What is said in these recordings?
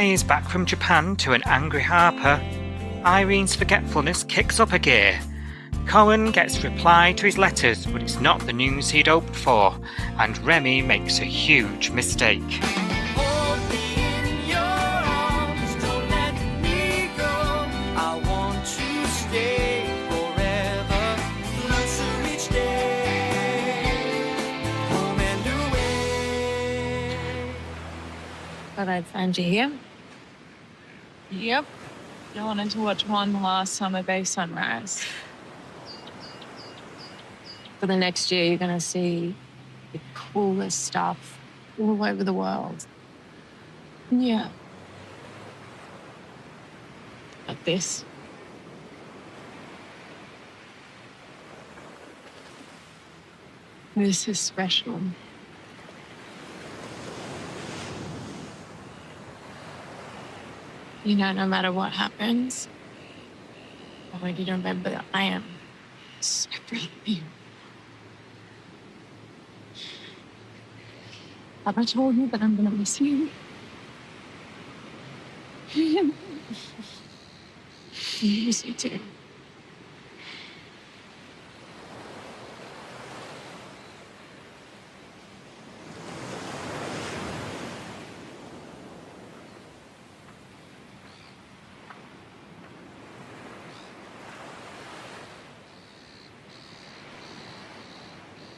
is back from Japan to an angry Harper. Irene's forgetfulness kicks up a gear. Cohen gets reply to his letters, but it's not the news he'd hoped for, and Remi makes a huge mistake. But I'd find you here. Yep. I wanted to watch one last summer bay sunrise. For the next year, you're going to see the coolest stuff all over the world. Yeah. Like this. This is special. You know, no matter what happens, I want you to remember that I am so proud of you. Have I told you that I'm going to miss you? I miss you too.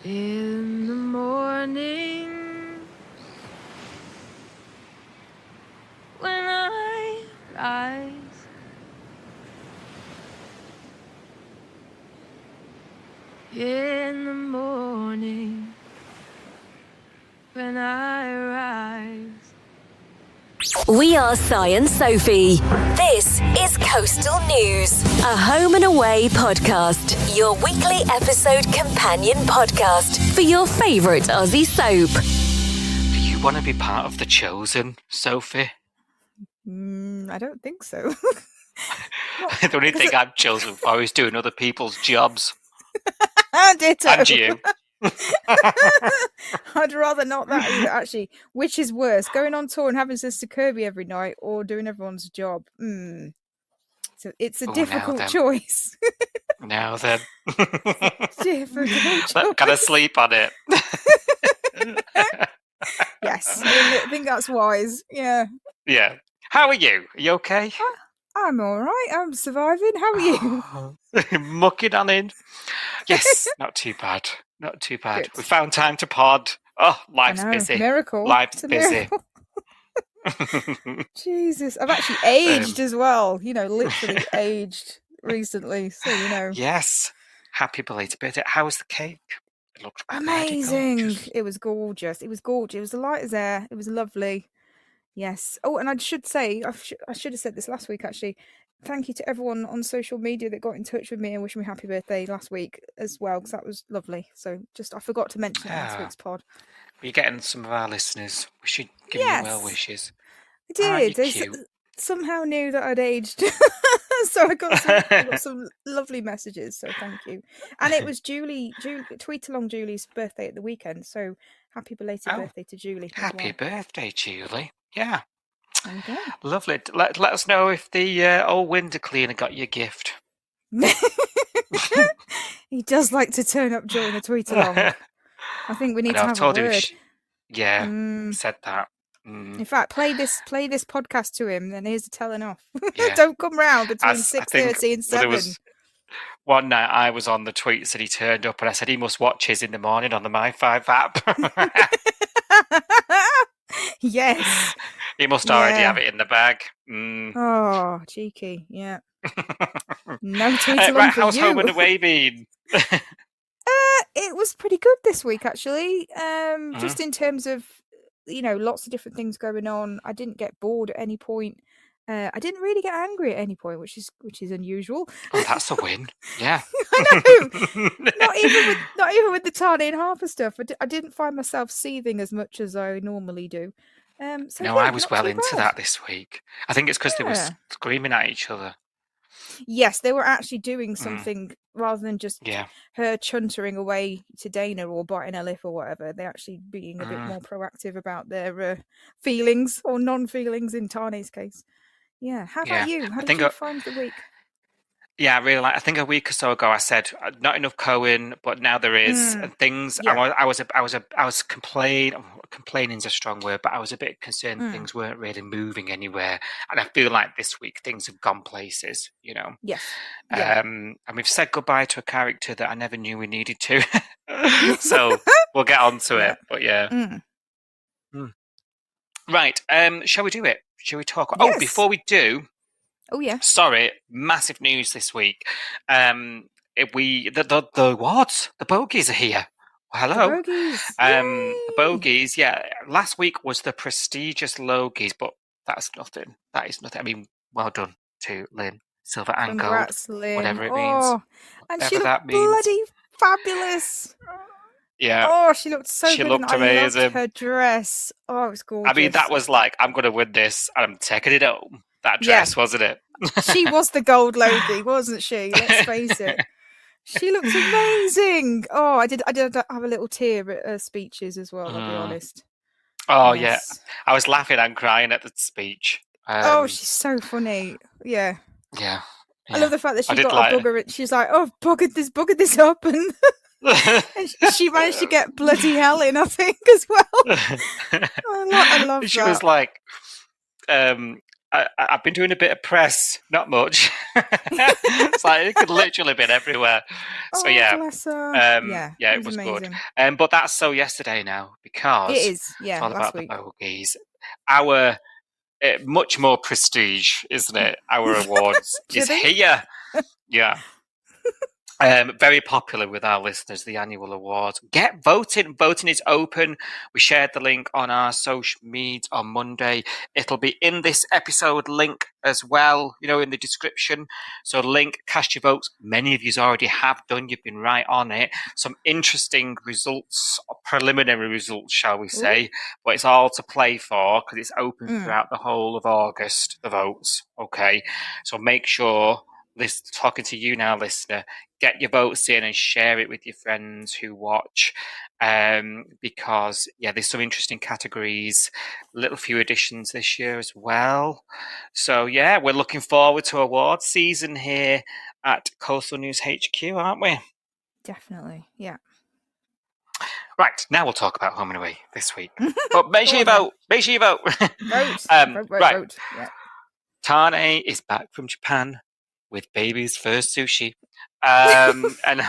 In the morning, when I rise, in the morning, when I rise. We are Si and Sophie. This is Coastal News, a home and away podcast, your weekly episode companion podcast for your favourite Aussie soap. Do you want to be part of the chosen, Sophie? I don't think so. The only thing I'm chosen for is doing other people's jobs. Ditto. And you. I'd rather not that either, actually. Which is worse, going on tour and having Sister Kirby every night or doing everyone's job? So it's a difficult choice. Now then. Difficult choice. Gotta sleep on it. Yes, I think that's wise. Yeah. Yeah. How are you? Are you okay? I'm all right. I'm surviving. How are you? Mucking on in. Yes, not too bad. Not too bad. Good. We found time to pod. Oh, life's busy. Miracle. Life's busy. Jesus. I've actually aged as well. You know, literally aged recently. So, you know. Yes. Happy belated birthday. How was the cake? It looked amazing. It was gorgeous. It was gorgeous. It was the light as air. It was lovely. Yes. Oh, and I should say, I should have said this last week, actually. Thank you to everyone on social media that got in touch with me and wished me happy birthday last week as well, because that was lovely. So I forgot to mention it in last week's pod. You're getting some of our listeners. We should give you well wishes. I did. They somehow knew that I'd aged. So I got some lovely messages. So thank you. And it was Julie tweet along Julie's birthday at the weekend. So happy belated birthday to Julie. Happy birthday, Julie. Yeah. Okay. Lovely. Let us know if the old window cleaner got your gift. He does like to turn up during the tweet along. I think we need to have a word. Said that. In fact, play this podcast to him, then here's the telling off. Yeah. Don't come round between 6:30 and 7. There was one night I was on the tweets and he turned up and I said he must watch his in the morning on the My5 app. Yes. He must already have it in the bag. Oh, cheeky. Yeah. No tweet along for how's you. home and away been? It was pretty good this week, actually. Just in terms of, you know, lots of different things going on. I didn't get bored at any point. I didn't really get angry at any point, which is unusual. Oh, that's a win. Yeah. I know. not even with the Tane and Harper stuff. I didn't find myself seething as much as I normally do. I was well into that this week. I think it's because they were screaming at each other. Yes, they were actually doing something rather than just Yeah. her chuntering away to Dana or biting her lip or whatever. They're actually being a bit more proactive about their feelings or non-feelings in Tane's case. Yeah. How about you? How I did think you find the week? Yeah, I really like. I think a week or so ago I said not enough Cohen, but now there is, and things. Yeah. I was complaining is a strong word, but I was a bit concerned things weren't really moving anywhere, and I feel like this week things have gone places. Yes. Yeah. And we've said goodbye to a character that I never knew we needed to. So we'll get on to Yeah. it. But yeah. Right. Shall we do it? Shall we talk? Yes. Oh, before we do. Oh yeah. Sorry, massive news this week. The what? The bogies are here. Well, hello. The bogies. The bogies. Yeah. Last week was the prestigious Logies, but that's nothing. That is nothing. I mean, well done to Lynn, silver and Congrats, gold, Lynn. whatever it means. And Whatever she that looked means. bloody fabulous. Yeah. Oh, she looked so She good. looked and amazing. I loved her dress. Oh, it was gorgeous. I mean, that was like, I'm going to win this, and I'm taking it home. That dress, wasn't it? She was the gold Logie, wasn't she? Let's face it. She looked amazing. Oh, I did have a little tear at her speeches as well, I'll be honest. Oh, Yes. yeah. I was laughing and crying at the speech. Oh, she's so funny. Yeah. Yeah. I love the fact that she got like a booger. She's like, oh, buggered this up. And she managed to get bloody hell in, I think, as well. I love that. She was like, I've been doing a bit of press, not much. It's like it could literally been everywhere. So yeah, bless her. it was amazing. Good. But that's so yesterday now because it is. Yeah, it's all last about week. The bogies. Our much more prestige, isn't it? Our awards is here. Yeah. Very popular with our listeners, the annual awards. Get voting. Voting is open. We shared the link on our social media on Monday. It'll be in this episode link as well, in the description. So link, cast your votes. Many of you already have done. You've been right on it. Some interesting results, preliminary results, shall we say. Ooh. But it's all to play for because it's open throughout the whole of August, the votes. Okay. So make sure, talking to you now, listener, get your votes in and share it with your friends who watch, because there's some interesting categories, a little few additions this year as well. So we're looking forward to awards season here at Coastal News HQ, aren't we? Definitely, yeah. Right, now we'll talk about home and away this week. But make sure you vote. Make sure you vote. Vote. Yeah. Tane is back from Japan with baby's first sushi. And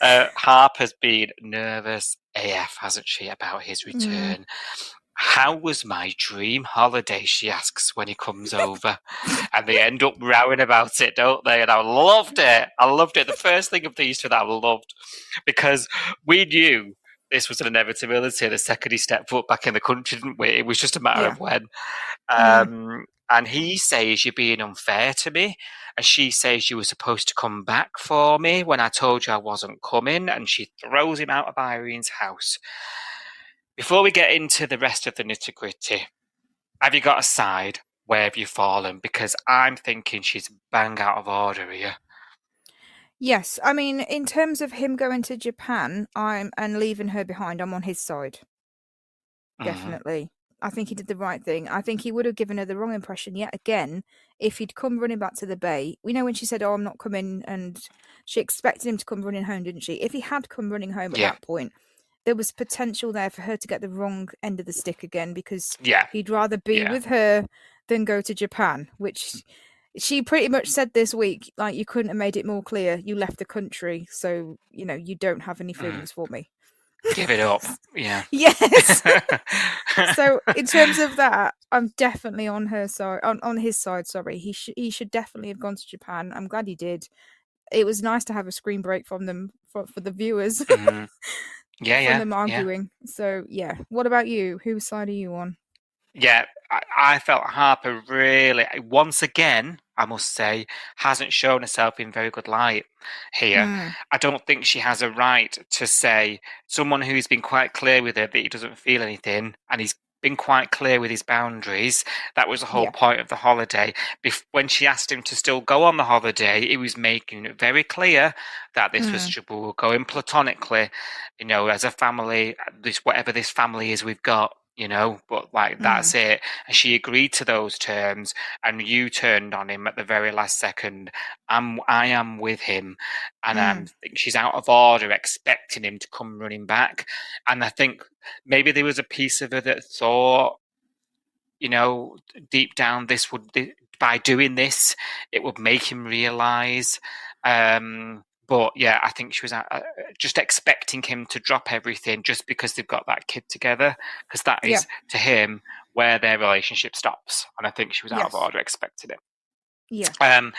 Harper's been nervous AF, hasn't she, about his return. How was my dream holiday, she asks when he comes over. And they end up rowing about it, don't they? And I loved it. The first thing of these two that I loved, because we knew this was an inevitability the second he stepped foot back in the country, didn't we? It was just a matter of when. And he says, you're being unfair to me. And she says, you were supposed to come back for me when I told you I wasn't coming. And she throws him out of Irene's house. Before we get into the rest of the nitty-gritty, have you got a side? Where have you fallen? Because I'm thinking she's bang out of order here. Yes. I mean, in terms of him going to Japan and leaving her behind, I'm on his side. Definitely. I think he did the right thing. I think he would have given her the wrong impression yet again if he'd come running back to the bay. We know when she said, I'm not coming, and she expected him to come running home, didn't she? If he had come running home at that point, there was potential there for her to get the wrong end of the stick again because he'd rather be with her than go to Japan, which she pretty much said this week, like, you couldn't have made it more clear. You left the country, so, you don't have any feelings for me. Give it up. Yeah. Yes. So in terms of that, I'm definitely on her side. On his side, sorry. He should definitely have gone to Japan. I'm glad he did. It was nice to have a screen break from them for the viewers. From them arguing. So what about you? Whose side are you on? Yeah, I felt Harper really, once again, I must say, hasn't shown herself in very good light here. I don't think she has a right to say someone who's been quite clear with her that he doesn't feel anything and he's been quite clear with his boundaries. That was the whole Yeah. point of the holiday. When she asked him to still go on the holiday, he was making it very clear that this was we were going platonically, as a family. Whatever this family is we've got, but like that's it. And she agreed to those terms, and you turned on him at the very last second. I am with him, and I think she's out of order, expecting him to come running back. And I think maybe there was a piece of her that thought, deep down, by doing this, it would make him realise. But yeah, I think she was just expecting him to drop everything just because they've got that kid together, because that is, to him, where their relationship stops. And I think she was out of order expecting it. Yeah.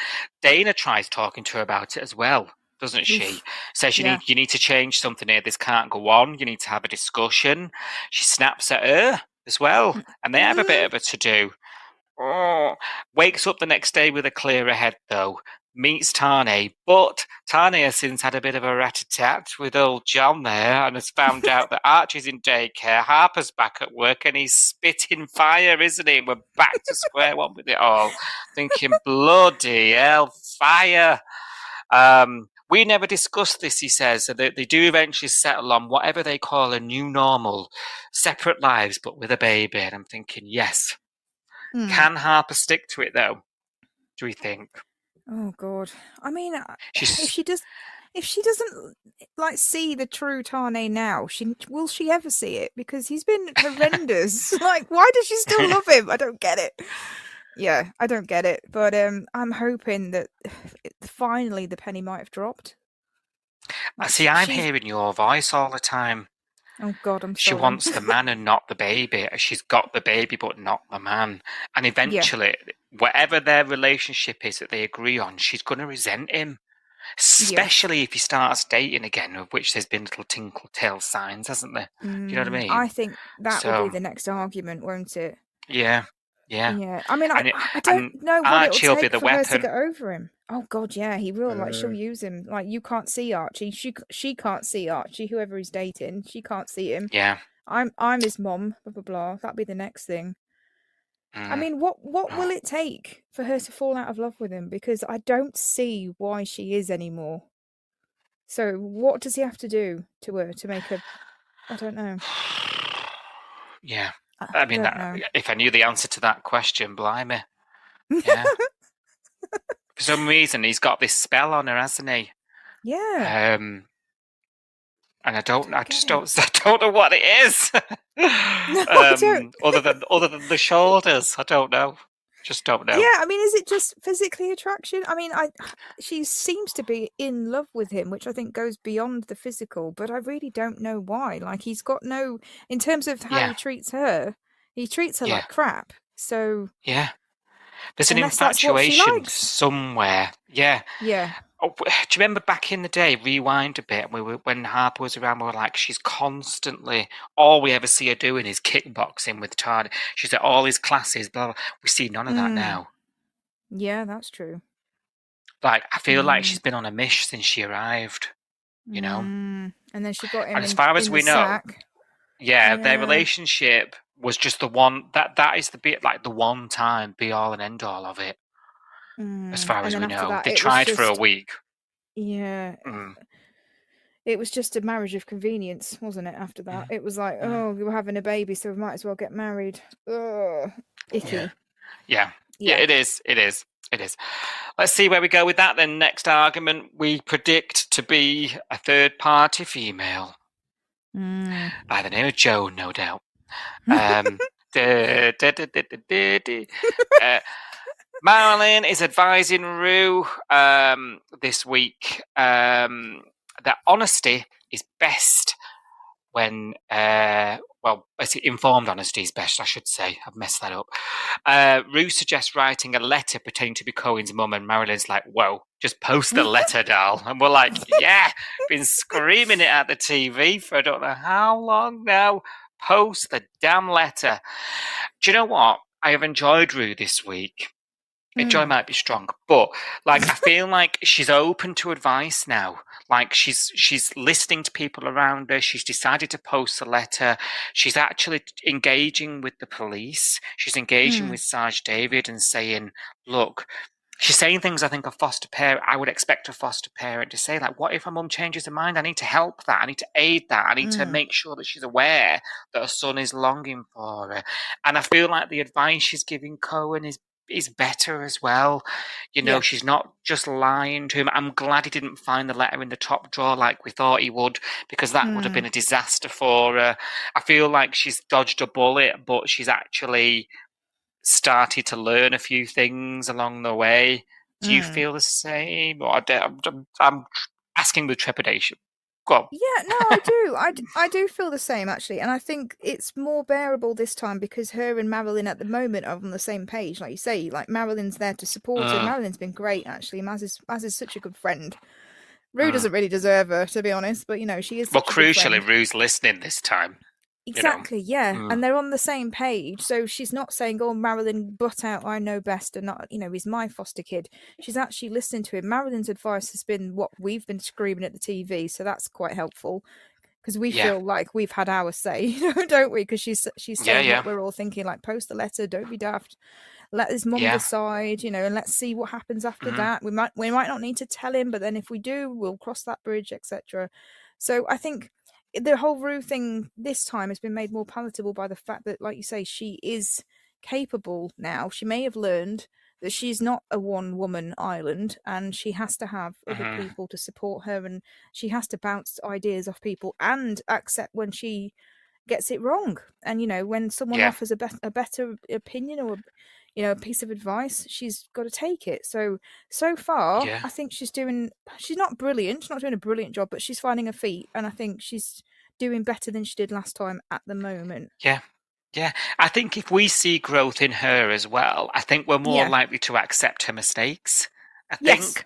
Dana tries talking to her about it as well, doesn't she? Oof. Says you need to change something here. This can't go on. You need to have a discussion. She snaps at her as well, and they have a bit of a to-do. Wakes up the next day with a clearer head, though. Meets Tane, but Tane has since had a bit of a rat-a-tat with old John there, and has found out that Archie's in daycare, Harper's back at work, and he's spitting fire, isn't he? We're back to square one with it all. Thinking, bloody hell, fire. We never discussed this, he says. So they do eventually settle on whatever they call a new normal, separate lives, but with a baby. And I'm thinking, yes. Can Harper stick to it, though? Do we think? Oh God! I mean, if she doesn't like see the true Tane now, will she ever see it? Because he's been horrendous. Like, why does she still love him? I don't get it. Yeah, I don't get it. But I'm hoping that finally the penny might have dropped. See, I'm hearing your voice all the time. Oh God, I'm sorry. She wants the man and not the baby. She's got the baby, but not the man. And eventually, whatever their relationship is that they agree on, she's going to resent him. Especially if he starts dating again, of which there's been little tinkle-tail signs, hasn't there? Do you know what I mean? I think that will be the next argument, won't it? Yeah. I mean, I don't know what it'll take for her to get over him. Oh God, yeah, he will. Like, she'll use him. Like, you can't see Archie. She can't see Archie. Whoever he's dating, she can't see him. Yeah. I'm his mom. Blah blah blah. That'll be the next thing. I mean, what will it take for her to fall out of love with him? Because I don't see why she is anymore. So what does he have to do to her to make her? I don't know. Yeah. I mean, if I knew the answer to that question, blimey. Yeah. For some reason, he's got this spell on her, hasn't he? Yeah. And I don't know what it is. Other than the shoulders, I don't know. Just don't know. Yeah, I mean, is it just physically attraction? I mean, she seems to be in love with him, which I think goes beyond the physical, but I really don't know why. Like, he's got no, in terms of how he treats her like crap. So yeah, there's an infatuation somewhere. Yeah. Yeah. Oh, do you remember back in the day, rewind a bit, when Harper was around, we were like, she's constantly, all we ever see her doing is kickboxing with Tane. She's at all his classes, blah, blah. We see none of that now. Yeah, that's true. Like, I feel like she's been on a mish since she arrived, And then she got him and as far as we know, sack. Their relationship was just the one, that is the bit, like the one time, be all and end all of it. As far as we know, they tried for a week. Yeah. It was just a marriage of convenience, wasn't it? After that, it was like, oh, we were having a baby, so we might as well get married. Ugh, icky. Yeah. It is. Let's see where we go with that then. Next argument, we predict to be a third-party female by the name of Joan, no doubt. Marilyn is advising Rue this week that honesty is best when, informed honesty is best, I should say. I've messed that up. Rue suggests writing a letter pertaining to Cohen's mum, and Marilyn's like, whoa, just post the letter, doll. And we're like, yeah, been screaming it at the TV for I don't know how long now. Post the damn letter. Do you know what? I have enjoyed Rue this week. Joy might be strong, but like I feel like she's open to advice now. Like she's listening to people around her. She's decided to post a letter. She's actually engaging with the police. She's engaging with Sarge David and saying, "Look." She's saying things I think a foster parent, I would expect a foster parent to say, like, what if her mum changes her mind? I need to help that. I need to aid that. I need to make sure that she's aware that her son is longing for her. And I feel like the advice she's giving Cohen is better as well. You know, she's not just lying to him. I'm glad he didn't find the letter in the top drawer like we thought he would, because that would have been a disaster for her. I feel like she's dodged a bullet, but she's actually started to learn a few things along the way. Do you feel the same? Or I'm asking with trepidation. Go on. Yeah, no, I do. I do feel the same, actually. And I think it's more bearable this time because her and Marilyn at the moment are on the same page. Like you say, like Marilyn's there to support her. Marilyn's been great, actually. Maz is such a good friend. Rue doesn't really deserve her, to be honest, but, you know, she is such a good friend. Crucially, Rue's listening this time. Exactly, yeah. And they're on the same page. So she's not saying, oh, Marilyn, butt out, I know best, and not, you know, he's my foster kid. She's actually listening to him. Marilyn's advice has been what we've been screaming at the TV, so that's quite helpful. Because we feel like we've had our say, you know, don't we? Because she's saying what we're all thinking, like, post the letter, don't be daft. Let his mum decide, you know, and let's see what happens after that. We might not need to tell him, but then if we do, we'll cross that bridge, etc. So I think the whole Rue thing this time has been made more palatable by the fact that, like you say, she is capable now. She may have learned that she's not a one-woman island and she has to have other people to support her, and she has to bounce ideas off people and accept when she gets it wrong. And, you know, when someone offers a better opinion or, you know, a piece of advice, she's got to take it. So far, I think she's not brilliant. She's not doing a brilliant job, but she's finding her feet. And I think she's doing better than she did last time at the moment. Yeah. Yeah. I think if we see growth in her as well, I think we're more likely to accept her mistakes. I think,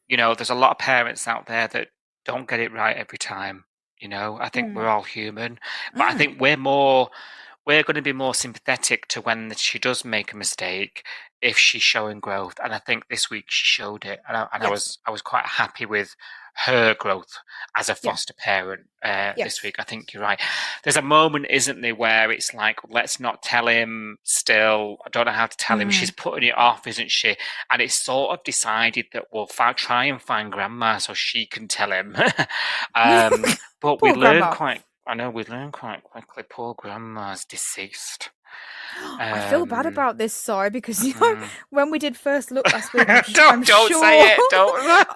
you know, there's a lot of parents out there that don't get it right every time. You know, I think we're all human, but I think we're going to be more sympathetic to when she does make a mistake if she's showing growth. And I think this week she showed it, and I was quite happy with her growth as a foster parent this week. I think you're right. There's a moment, isn't there, where it's like, let's not tell him still. I don't know how to tell him. She's putting it off, isn't she? And it's sort of decided that we'll try and find Grandma so she can tell him. But we learn quite quickly. Poor Grandma's deceased. I feel bad about this, Si, because, you know, when we did first look last week, don't say it. Don't.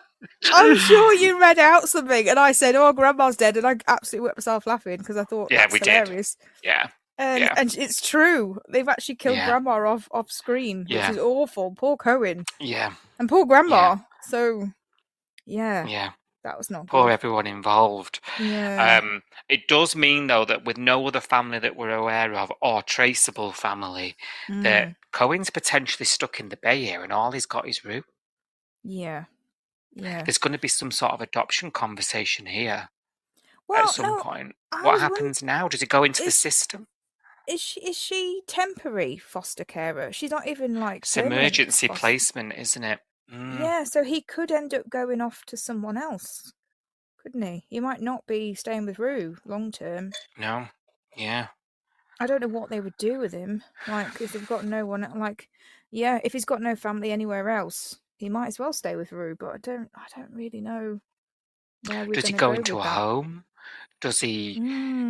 I'm sure you read out something, and I said, "Oh, Grandma's dead," and I absolutely whipped myself laughing because I thought, that's hilarious. Did. Yeah. And it's true. They've actually killed Grandma off screen, which is awful. Poor Cohen. Yeah. And poor Grandma. Yeah. So, yeah. That was not good. Poor everyone involved. Yeah. It does mean, though, that with no other family that we're aware of, or traceable family, that Cohen's potentially stuck in the Bay here, and all he's got is Rue. Yeah. Yeah. There's going to be some sort of adoption conversation here at some point. What happens now? Does it go into the system? Is she temporary foster carer? She's not even like it's emergency placement, isn't it? Yeah, so he could end up going off to someone else, couldn't he? He might not be staying with Rue long term. No. Yeah. I don't know what they would do with him. Like, if they've got no one, like, yeah, if he's got no family anywhere else, he might as well stay with Rue. But I don't really know where we're. Does he go into a home? Does he,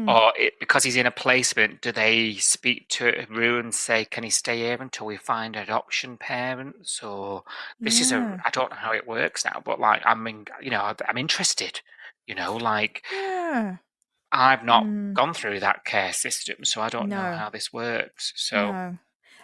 or because he's in a placement, do they speak to Rue and say, "Can he stay here until we find adoption parents?" Or this is I don't know how it works now, but like, I'm interested. You know, like, I've not gone through that care system, so I don't know how this works. So.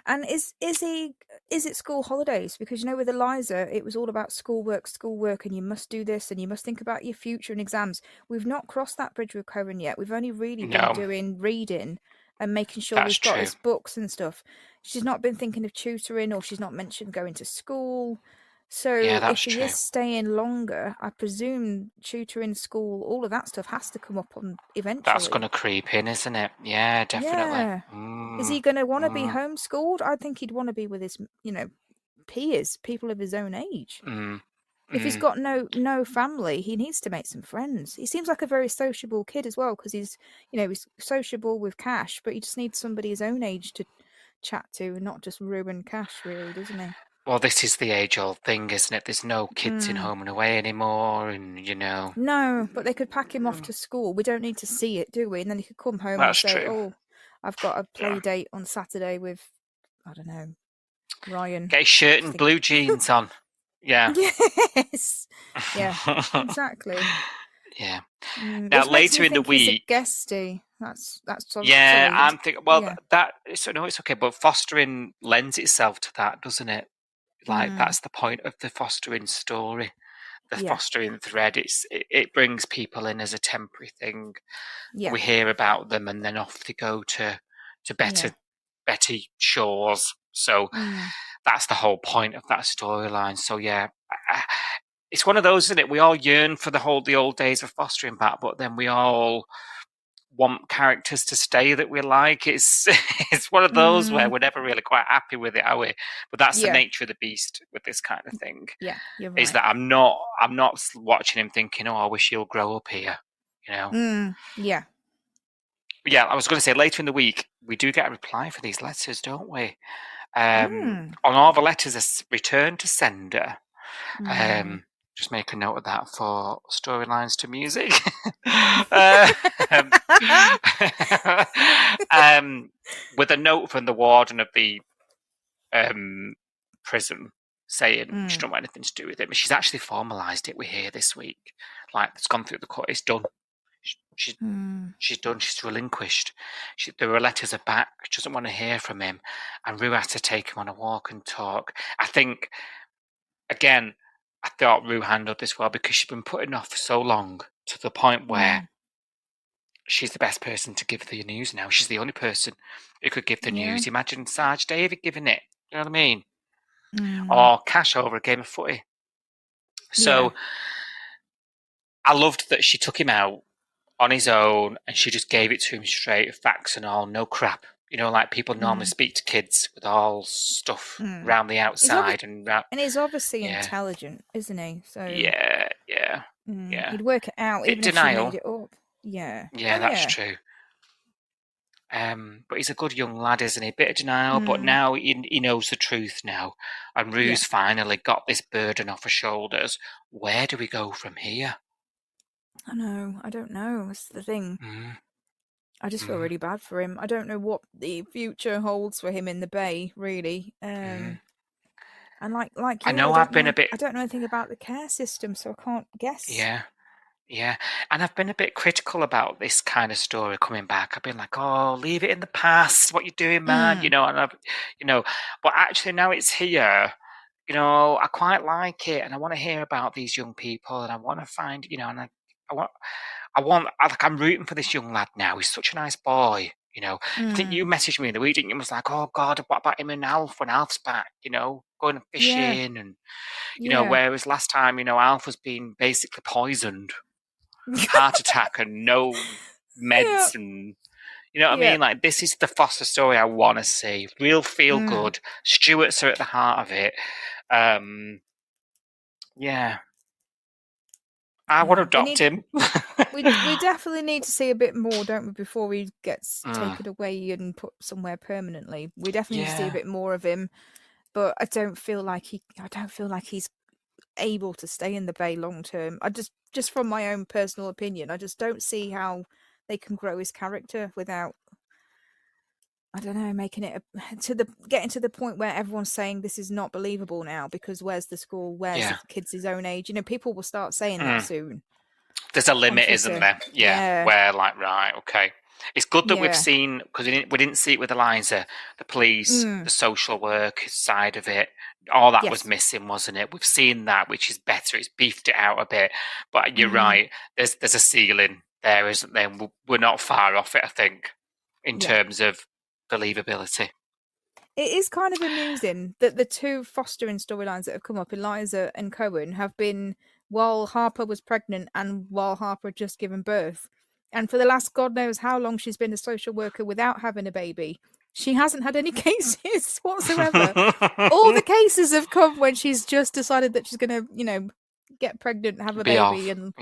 And is it school holidays? Because, you know, with Eliza, it was all about schoolwork, and you must do this, and you must think about your future and exams. We've not crossed that bridge with Cohen yet. We've only really been doing reading and making sure we've got his books and stuff. She's not been thinking of tutoring, or she's not mentioned going to school. So Yeah, if that's he true. is staying longer, I presume tutoring school, all of that stuff has to come up on eventually. That's going to creep in, isn't it? Yeah, definitely. Yeah. Is he going to want to be homeschooled? I think he'd want to be with his, peers, people of his own age. If he's got no family, he needs to make some friends. He seems like a very sociable kid as well, because he's sociable with Cash, but he just needs somebody his own age to chat to and not just ruin Cash, really, doesn't he? Well, this is the age-old thing, isn't it? There's no kids in Home and Away anymore, and No, but they could pack him off to school. We don't need to see it, do we? And then he could come home That's and say, true. "Oh, I've got a play date on Saturday with, I don't know, Ryan." Get his shirt and blue jeans on. Yeah. Yes. Yeah. Exactly. Yeah. Now later in the week, he's a guestie. That's yeah, sorry. I'm thinking. Well, it's okay, but fostering lends itself to that, doesn't it? Like that's the point of the fostering story, the fostering thread. It brings people in as a temporary thing. Yeah. We hear about them, and then off they go to better shores. So that's the whole point of that storyline. So yeah, it's one of those, isn't it? We all yearn for the old days of fostering back, but then we all want characters to stay that we like. It's one of those where we're never really quite happy with it, are we? But that's the nature of the beast with this kind of thing. Yeah, you're right. Is that I'm not watching him thinking, oh, I wish he'll grow up here, Yeah. Yeah, I was going to say later in the week we do get a reply for these letters, don't we? On all the letters are returned to sender. Just make a note of that for storylines to music. With a note from the warden of the prison saying she don't want anything to do with it. But she's actually formalised it. We hear this week, like it's gone through the court. It's done. She's done. She's relinquished. The letters are back. She doesn't want to hear from him, and Rue has to take him on a walk and talk. I think again. I thought Rue handled this well because she's been putting off for so long to the point where she's the best person to give the news now. She's the only person who could give the news. Imagine Sarge David giving it. You know what I mean? Or Cash over a game of footy. So I loved that she took him out on his own and she just gave it to him straight, facts and all, no crap. Like people normally speak to kids with all stuff around the outside. And he's obviously intelligent, isn't he? So yeah. He'd work it out even if she made it up. Yeah. That's true. But he's a good young lad, isn't he? Bit of denial, but now he knows the truth now. And Rue's finally got this burden off her shoulders. Where do we go from here? I know. I don't know. That's the thing. I just feel really bad for him. I don't know what the future holds for him in the Bay, really. And like you, I know I've been a bit. I don't know anything about the care system, so I can't guess. Yeah, and I've been a bit critical about this kind of story coming back. I've been like, "Oh, leave it in the past. What you doing, man?" And I've, but actually now it's here. I quite like it, and I want to hear about these young people, and I want to find, and I'm rooting for this young lad now. He's such a nice boy, I think you messaged me in the week, didn't you? Was like, oh God, what about him and Alf when Alf's back? Going fishing and whereas last time, Alf was being basically poisoned, heart attack and no meds and you know what I mean? Like this is the foster story I want to see. Real feel good. Stuart's are at the heart of it. I want to adopt him. we definitely need to see a bit more, don't we, before he gets taken away and put somewhere permanently. We definitely need to see a bit more of him, but I don't feel like he's able to stay in the Bay long term. I just from my own personal opinion, I just don't see how they can grow his character without, I don't know, making it getting to the point where everyone's saying this is not believable now because where's the school? Where's the kids his own age? People will start saying that soon. There's a limit, isn't there? Yeah. Where like, right, okay. It's good that we've seen, because we didn't see it with Eliza, the police, the social work side of it. All that was missing, wasn't it? We've seen that, which is better. It's beefed it out a bit. But you're right. There's a ceiling there, isn't there? We're not far off it, I think, in terms of believability. It is kind of amusing that the two fostering storylines that have come up, Eliza and Cohen, have been while Harper was pregnant and while Harper had just given birth. And for the last God knows how long she's been a social worker without having a baby. She hasn't had any cases whatsoever. All the cases have come when she's just decided that she's going to, get pregnant and have a Be baby. off. And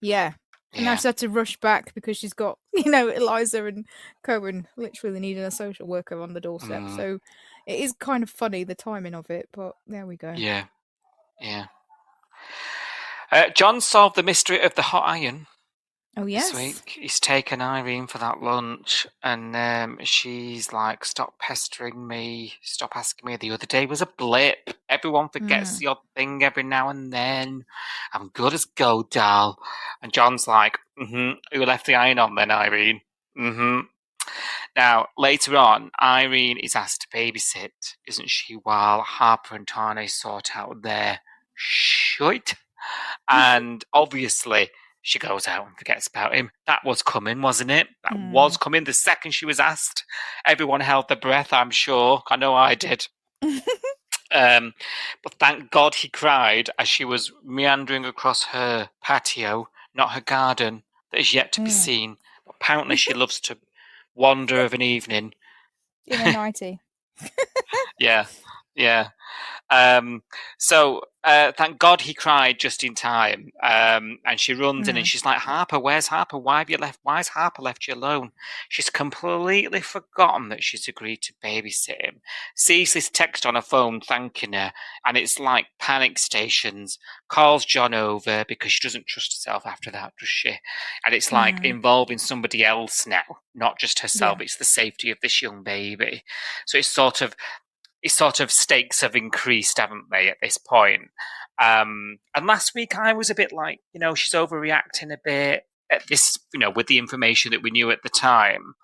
Yeah. And now she's had to rush back because she's got, Eliza and Cohen literally needing a social worker on the doorstep. So it is kind of funny, the timing of it, but there we go. Yeah. John solved the mystery of the hot iron. Oh, yes. This week. He's taken Irene for that lunch, and she's like, "Stop pestering me. Stop asking me. The other day was a blip. Everyone forgets the odd thing every now and then. I'm good as gold, doll." And John's like, "Who left the iron on then, Irene?" Now, later on, Irene is asked to babysit, isn't she, while Harper and Tane sort out their shit. And obviously, she goes out and forgets about him. That was coming, wasn't it? That was coming the second she was asked. Everyone held their breath, I'm sure. I know I did. But thank God he cried as she was meandering across her patio, not her garden, that is yet to be seen. Apparently she loves to wander of an evening. In a nightie. Yeah. So thank God he cried just in time. And she runs in and she's like, "Harper, where's Harper? Why has Harper left you alone?" She's completely forgotten that she's agreed to babysit him. Sees this text on her phone thanking her, and it's like panic stations. Calls John over because she doesn't trust herself after that, does she? And it's like involving somebody else now, not just herself. It's the safety of this young baby. So it's sort of stakes have increased, haven't they, at this point? And last week I was a bit like, she's overreacting a bit at this, with the information that we knew at the time.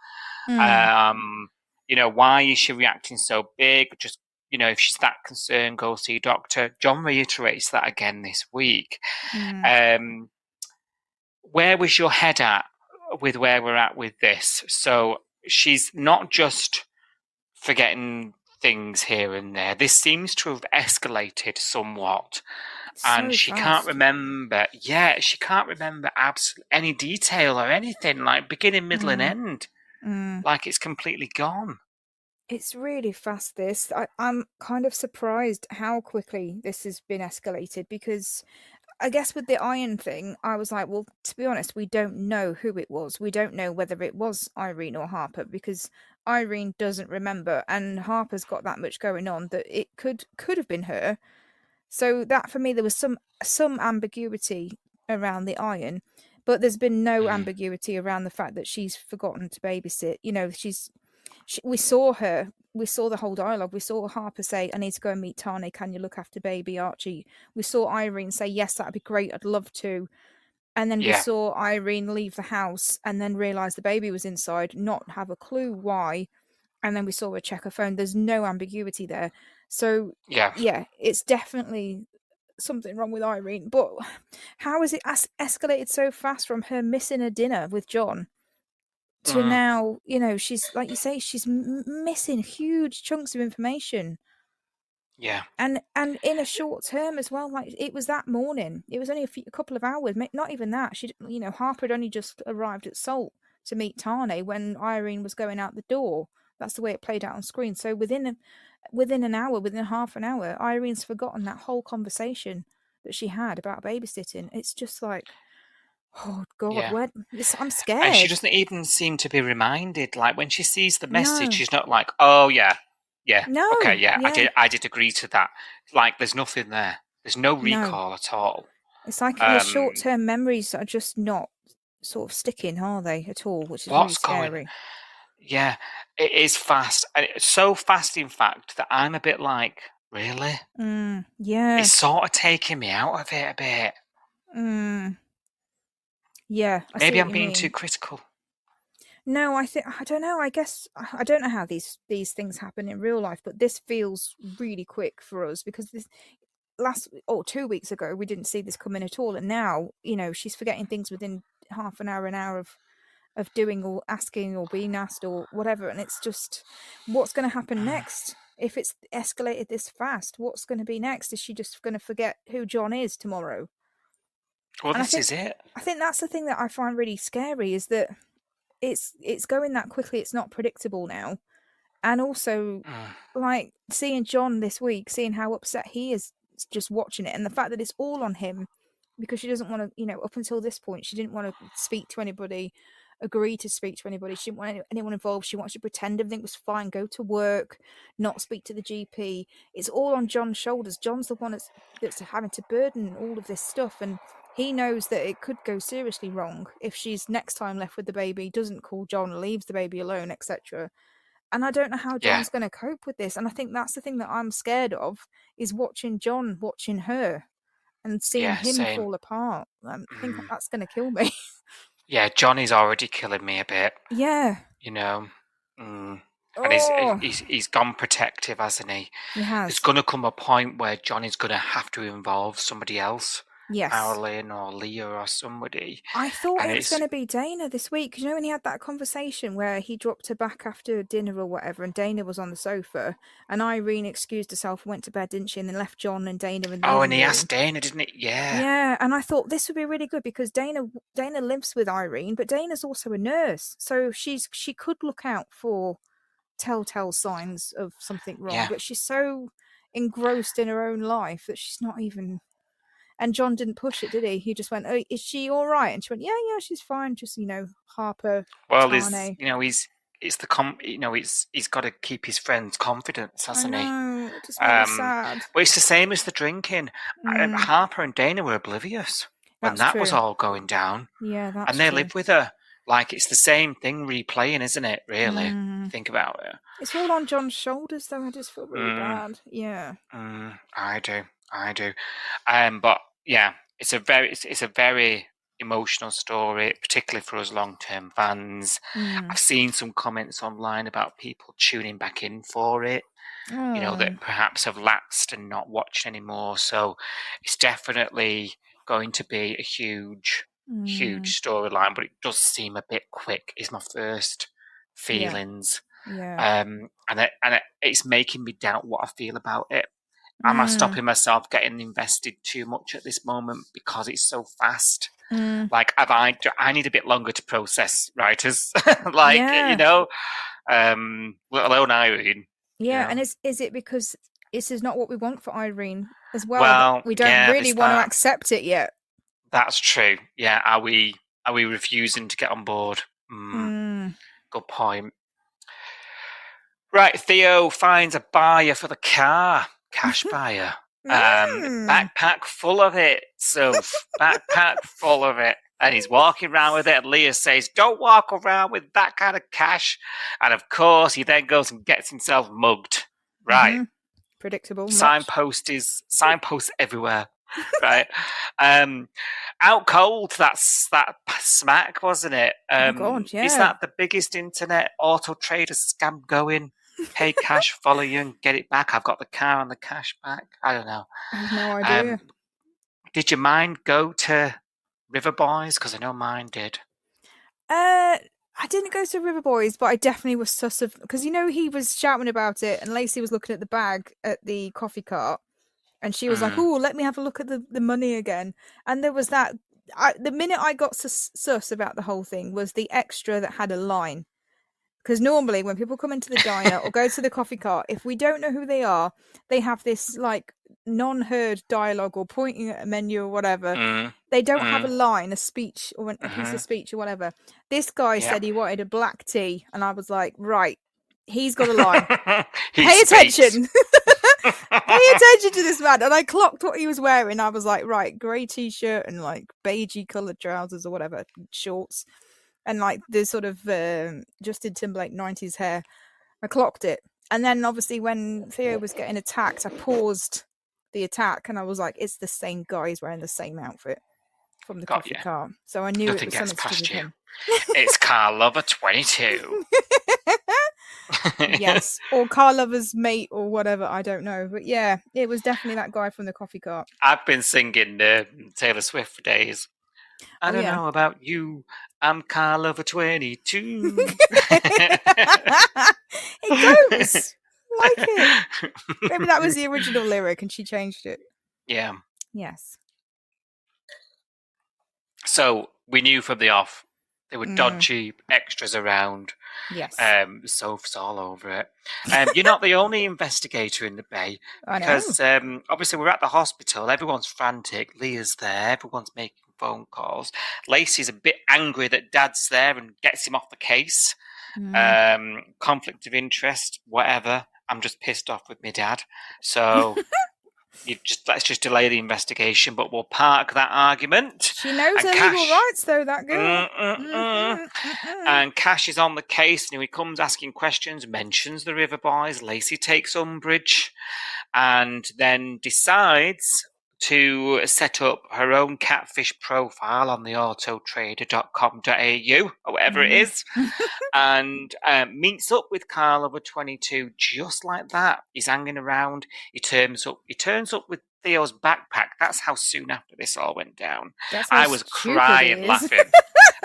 Why is she reacting so big? Just, if she's that concerned, go see a doctor. John reiterates that again this week. Where was your head at with where we're at with this? So she's not just forgetting things here and there. This seems to have escalated somewhat, and she can't remember. Yeah, she can't remember absolutely any detail or anything, like beginning, middle, and end. Like it's completely gone. It's really fast. I'm kind of surprised how quickly this has been escalated, because I guess with the iron thing, I was like, well, to be honest, we don't know who it was. We don't know whether it was Irene or Harper, because Irene doesn't remember, and Harper's got that much going on that it could have been her. So that, for me, there was some ambiguity around the iron, but there's been no ambiguity around the fact that she's forgotten to babysit. We saw the whole dialogue. We saw Harper say, "I need to go and meet Tane. Can you look after baby Archie?" We saw Irene say, "Yes, that'd be great. I'd love to." And then we saw Irene leave the house and then realise the baby was inside, not have a clue why. And then we saw her check her phone. There's no ambiguity there. So, yeah, it's definitely something wrong with Irene. But how is it escalated so fast from her missing a dinner with John to now, she's, like you say, she's missing huge chunks of information. Yeah. And in a short term as well. Like, it was that morning. It was only a couple of hours, not even that. Harper had only just arrived at Salt to meet Tane when Irene was going out the door. That's the way it played out on screen. So within an hour, within half an hour, Irene's forgotten that whole conversation that she had about babysitting. It's just like, oh God, I'm scared. And she doesn't even seem to be reminded. Like when she sees the message, she's not like, "Oh yeah, no, okay, I did agree to that." Like there's nothing there. There's no recall at all. It's like her short-term memories are just not sort of sticking, are they, at all? Which is really scary. Yeah, it is fast. And it's so fast, in fact, that I'm a bit like, really? Yeah. It's sort of taking me out of it a bit. Yeah. Maybe I'm being too critical. No, I don't know. I guess I don't know how these things happen in real life, but this feels really quick for us, because this 2 weeks ago we didn't see this coming at all, and now she's forgetting things within half an hour of doing or asking or being asked or whatever, and it's just, what's going to happen next? if it's escalated this fast, what's going to be next? Is she just going to forget who John is tomorrow? Well, And this is it. I think that's the thing that I find really scary, is that it's going that quickly. It's not predictable now. And also, like, seeing John this week, seeing how upset he is just watching it, and the fact that it's all on him, because she doesn't want to, up until this point, she didn't want to speak to anybody, agree to speak to anybody. She didn't want anyone involved. She wants to pretend everything was fine, go to work, not speak to the GP. It's all on John's shoulders. John's the one that's having to burden all of this stuff, and he knows that it could go seriously wrong if she's next time left with the baby, doesn't call John, leaves the baby alone, etc. And I don't know how John's going to cope with this. And I think that's the thing that I'm scared of, is watching John watching her and seeing him fall apart. I think that's going to kill me. Yeah, Johnny's already killing me a bit. Yeah. And he's gone protective, hasn't he? He has. There's going to come a point where Johnny's going to have to involve somebody else. Yes. Marilyn or Leah or somebody. I thought it was going to be Dana this week, because when he had that conversation where he dropped her back after dinner or whatever, and Dana was on the sofa, and Irene excused herself and went to bed, didn't she, and then left John and Dana in the living room. And he asked Dana, didn't he? Yeah, and I thought this would be really good, because Dana lives with Irene, but Dana's also a nurse, so she could look out for telltale signs of something wrong, but she's so engrossed in her own life that she's not even... And John didn't push it, did he? He just went, "Oh, is she all right?" And she went, "Yeah, she's fine." Just Harper. Well, Tane. he's got to keep his friend's confidence, hasn't he? It just made me sad. But it's the same as the drinking. Harper and Dana were oblivious when that was all going down. Yeah, that's and they true. live with her. Like, it's the same thing replaying, isn't it? Really, think about it. It's all on John's shoulders, though. I just feel really bad. Yeah. I do. But yeah, it's a very emotional story, particularly for us long-term fans. I've seen some comments online about people tuning back in for it, that perhaps have lapsed and not watched anymore. So it's definitely going to be a huge storyline, but it does seem a bit quick, is my first feelings. Yeah. It's making me doubt what I feel about it. Am I stopping myself getting invested too much at this moment because it's so fast? Like, I need a bit longer to process, writers. Let alone Irene. Yeah, and is it because this is not what we want for Irene as well? Well, we don't really want to accept it yet. That's true. Yeah, are we refusing to get on board? Good point. Right, Theo finds a buyer for the car. Cash buyer. Backpack full of it. So backpack full of it. And he's walking around with it. And Leah says, "Don't walk around with that kind of cash." And of course, he then goes and gets himself mugged. Right. Predictable. Signposts everywhere. Right. Out cold. That's that smack, wasn't it? Oh God, yeah. Is that the biggest internet auto trader scam going? Pay cash, follow you, and get it back. I've got the car and the cash back. I don't know. I have no idea. Did your mind go to River Boys? Because I know mine did. I didn't go to River Boys, but I definitely was sus of... Because, he was shouting about it, and Lacey was looking at the bag at the coffee cart, and she was like, "Oh, let me have a look at the money again." And there was that... the minute I got sus about the whole thing was the extra that had a line. Because normally when people come into the diner or go to the coffee cart, if we don't know who they are, they have this non-heard dialogue or pointing at a menu or whatever. They don't have a line, a speech or a piece of speech or whatever. This guy said he wanted a black tea, and I was like, right, he's got a line. Pay attention. Pay attention to this man. And I clocked what he was wearing. I was like, right, grey t-shirt and beigey coloured trousers or whatever, shorts. And the sort of Justin Timberlake 90s hair. I clocked it. And then obviously when Theo was getting attacked, I paused the attack and I was like, it's the same guy, he's wearing the same outfit from the coffee car. So I knew Nothing it was gets something to do with him. him. It's Car Lover 22. Yes. Or Car Lover's mate or whatever, I don't know. But yeah, it was definitely that guy from the coffee cart. I've been singing Taylor Swift for days. I don't know about you. I'm Car Lover 22. It goes. like it. Maybe that was the original lyric and she changed it. Yeah. Yes. So we knew from the off there were dodgy extras around. Yes. Soph's all over it. You're not the only investigator in the bay. I know. Because obviously we're at the hospital. Everyone's frantic. Leah's there. Everyone's making phone calls. Lacey's a bit angry that Dad's there and gets him off the case. Conflict of interest, whatever. I'm just pissed off with my dad. So let's just delay the investigation, but we'll park that argument. She knows her legal rights, though, that girl. And Cash is on the case, and he comes asking questions, mentions the River Boys. Lacey takes umbrage, and then decides to set up her own catfish profile on the autotrader.com.au, or whatever it is, and meets up with Carl over 22 just like that. He's hanging around. He turns up with Theo's backpack. That's how soon after this all went down. I was crying laughing.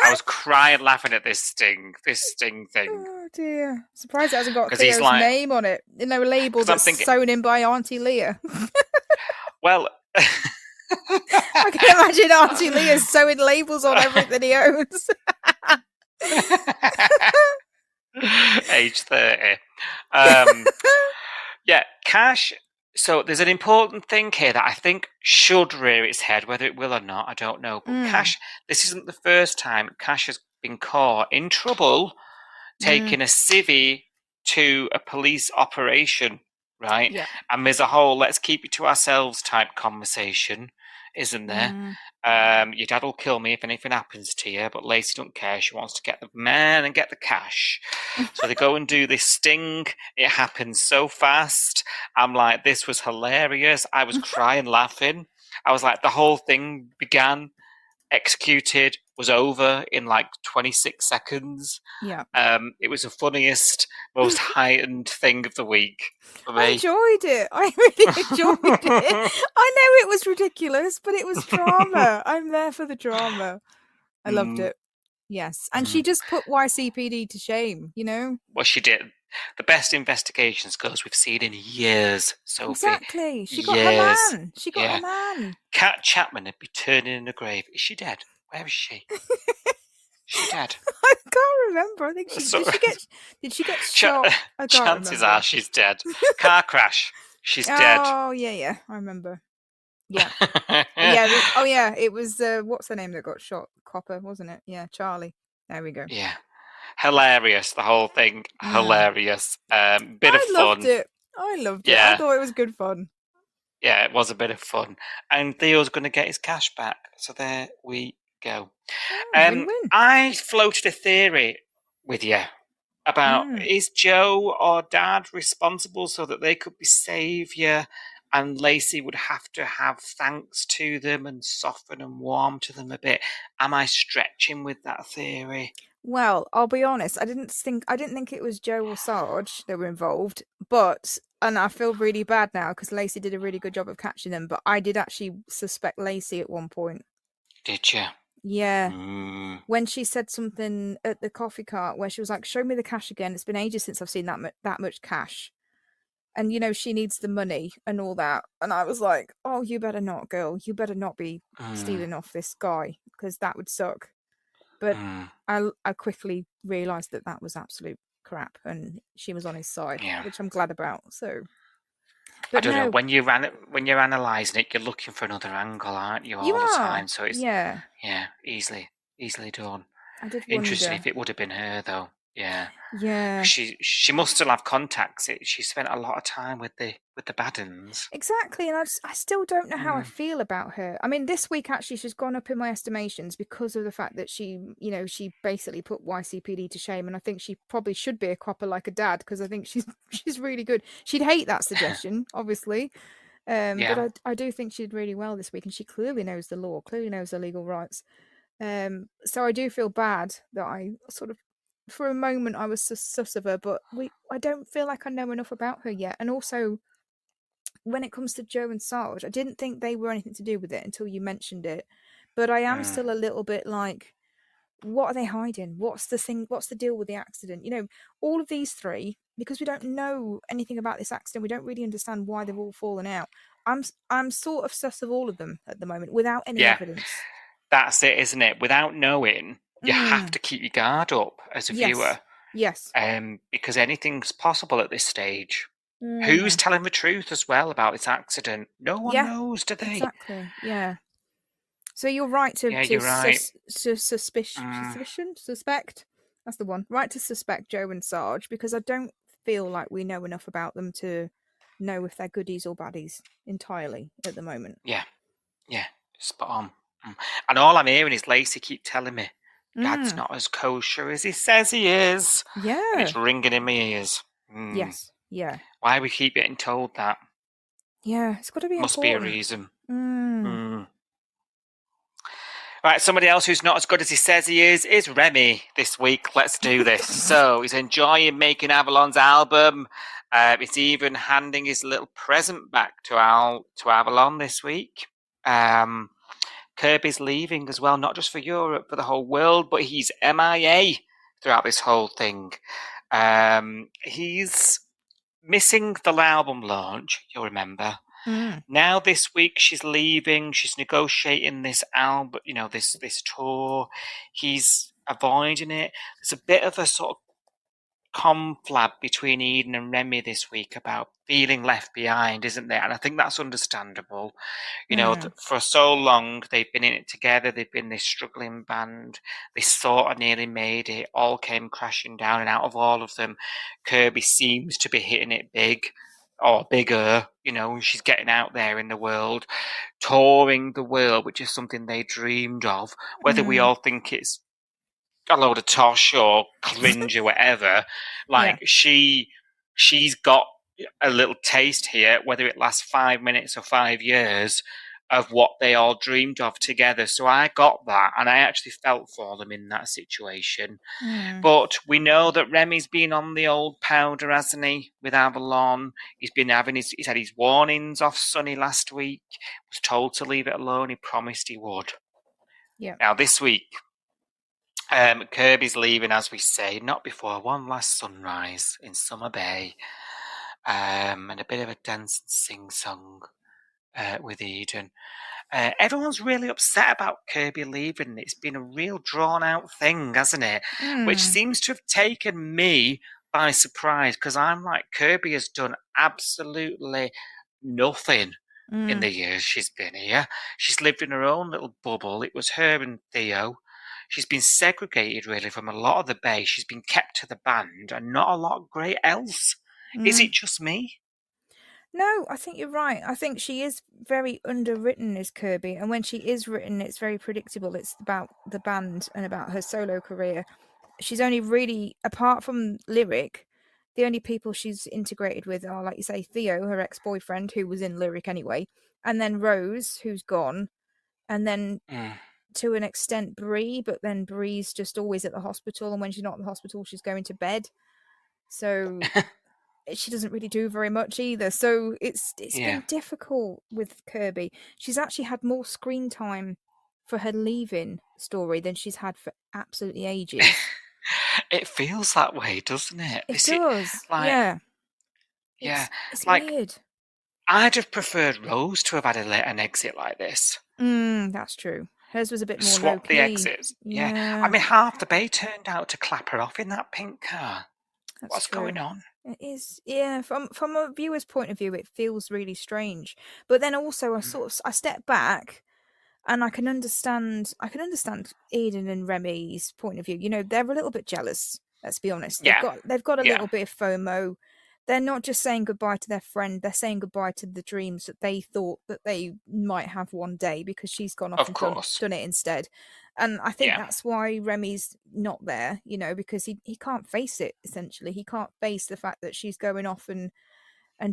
I was crying laughing at this sting thing. Oh dear. Surprised it hasn't got Theo's name on it. No label that's sewn in by Auntie Leah. Well, I can imagine Auntie Leah sewing labels on everything he owns. Age 30. Yeah, Cash. So there's an important thing here that I think should rear its head, whether it will or not, I don't know. But Cash, this isn't the first time Cash has been caught in trouble taking a civvy to a police operation, right? Yeah. And there's a whole let's keep it to ourselves type conversation, isn't there? Your dad will kill me if anything happens to you, but Lacey don't care. She wants to get the man and get the cash. So they go and do this sting. It happens so fast. I'm like, this was hilarious. I was crying, laughing. I was like, the whole thing began, executed, was over in like 26 seconds. Yeah. It was the funniest, most heightened thing of the week for me. I enjoyed it. I really enjoyed it. I know it was ridiculous, but it was drama. I'm there for the drama. I loved it. Yes. And she just put YCPD to shame, you know? Well, she did. The best investigation skills we've seen in years, Sophie. Exactly. She got her man. She got her man. Kat Chapman would be turning in the grave. Is she dead? Where is she? She's dead. I can't remember. I think did she get shot? Chances are she's dead. Car crash. She's dead. Oh yeah, I remember. Yeah, yeah. It was what's her name that got shot? Copper, wasn't it? Yeah, Charlie. There we go. Yeah, hilarious. The whole thing, hilarious. Bit of fun. I loved it. I thought it was good fun. Yeah, it was a bit of fun. And Theo's going to get his cash back. So there we go. Win-win. I floated a theory with you about is Joe or Dad responsible so that they could be saviour and Lacey would have to have thanks to them and soften and warm to them a bit. Am I stretching with that theory? Well, I'll be honest. I didn't think it was Joe or Sarge that were involved, and I feel really bad now because Lacey did a really good job of catching them. But I did actually suspect Lacey at one point. Did you? Yeah. When she said something at the coffee cart where she was like, "Show me the cash again. It's been ages since I've seen that much cash." And, you know, she needs the money and all that. And I was like, oh, you better not, girl. You better not be stealing off this guy because that would suck. But I quickly realised that was absolute crap and she was on his side, which I'm glad about. So, but I don't know. When you're analysing it, you're looking for another angle, aren't you, all the time? So it's easily done. I did Interesting wonder if it would have been her, though. Yeah. She must still have contacts. She spent a lot of time with the bad uns. Exactly, and I still don't know how I feel about her. I mean, this week actually she's gone up in my estimations because of the fact that she basically put YCPD to shame, and I think she probably should be a copper like a dad because I think she's really good. She'd hate that suggestion, obviously. But I do think she did really well this week, and she clearly knows the law, clearly knows her legal rights. So I do feel bad that I sort of, for a moment, I was sus of her, but I don't feel like I know enough about her yet. And also, when it comes to Joe and Sarge, I didn't think they were anything to do with it until you mentioned it. But I am still a little bit like, what are they hiding? What's the thing? What's the deal with the accident? You know, all of these three because we don't know anything about this accident. We don't really understand why they've all fallen out. I'm sort of sus of all of them at the moment without any Yeah, evidence. that's it, isn't it? Without knowing, you have Mm. to keep your guard up as a viewer, Yes. because anything's possible at this stage. Who's Mm. telling the truth as well about this accident? No one Yeah, knows, do they? exactly. Yeah. So you're right Yeah, you're right. suspect. That's the one. Right to suspect Joe and Sarge, because I don't feel like we know enough about them to know if they're goodies or baddies entirely at the moment. Yeah, spot on. And all I'm hearing is Lacey keep telling me, Dad's not as kosher as he says he is. And Yeah. it's ringing in my ears. Yes. Yeah. Why we keep getting told that? Yeah. It's got to be Must important. be a reason. Right, somebody else who's not as good as he says he is Remi this week. Let's do this. So he's enjoying making Avalon's album. He's even handing his little present back to Avalon this week. Kirby's leaving as well, not just for Europe, for the whole world, but he's MIA throughout this whole thing. He's missing the album launch, you'll remember. Now this week she's leaving. She's negotiating this album, this tour. He's avoiding it. There's a bit of a sort of conflab between Eden and Remi this week about feeling left behind, isn't there? And I think that's understandable. For so long they've been in it together. They've been this struggling band. They sort of nearly made it. All came crashing down, and out of all of them, Kirby seems to be hitting it big. Or bigger, she's getting out there in the world, touring the world, which is something they dreamed of. Whether we all think it's a load of tosh or cringe or whatever, she's got a little taste here, whether it lasts 5 minutes or 5 years, of what they all dreamed of together. So I got that, and I actually felt for them in that situation. But we know that Remi's been on the old powder, hasn't he, with Avalon? He's had his warnings off Sonny last week. Was told to leave it alone. He promised he would. Yeah. Now this week, Kirby's leaving, as we say, not before one last sunrise in Summer Bay, and a bit of a dance and sing song with Eden. Everyone's really upset about Kirby leaving. It's been a real drawn-out thing, hasn't it? Which seems to have taken me by surprise, because I'm like, Kirby has done absolutely nothing in the years she's been here. She's lived in her own little bubble. It was her and Theo. She's been segregated, really, from a lot of the Bay. She's been kept to the band, and not a lot great else. Is it just me? No, I think you're right. I think she is very underwritten as Kirby, and when she is written, it's very predictable. It's about the band and about her solo career. She's only really, apart from Lyric, the only people she's integrated with are, like you say, Theo, her ex-boyfriend, who was in Lyric anyway, and then Rose, who's gone, and then to an extent Bree, but then Bree's just always at the hospital, and when she's not at the hospital, she's going to bed. So she doesn't really do very much either. So it's been difficult with Kirby. She's actually had more screen time for her leaving story than she's had for absolutely ages. It feels that way, doesn't it? It does. Yeah. It's weird. I'd have preferred Rose to have had an exit like this. That's true. Hers was a bit more Swap the low-key. exits. Yeah. I mean, half the Bay turned out to clap her off in that pink car. What's going on? It is, yeah. From a viewer's point of view, it feels really strange. But then also, I step back, and I can understand Eden and Remi's point of view. They're a little bit jealous. Let's be honest. They've got a little bit of FOMO. They're not just saying goodbye to their friend. They're saying goodbye to the dreams that they thought that they might have one day, because she's gone off and done it instead. And I think that's why Remi's not there, because he can't face it, essentially. He can't face the fact that she's going off and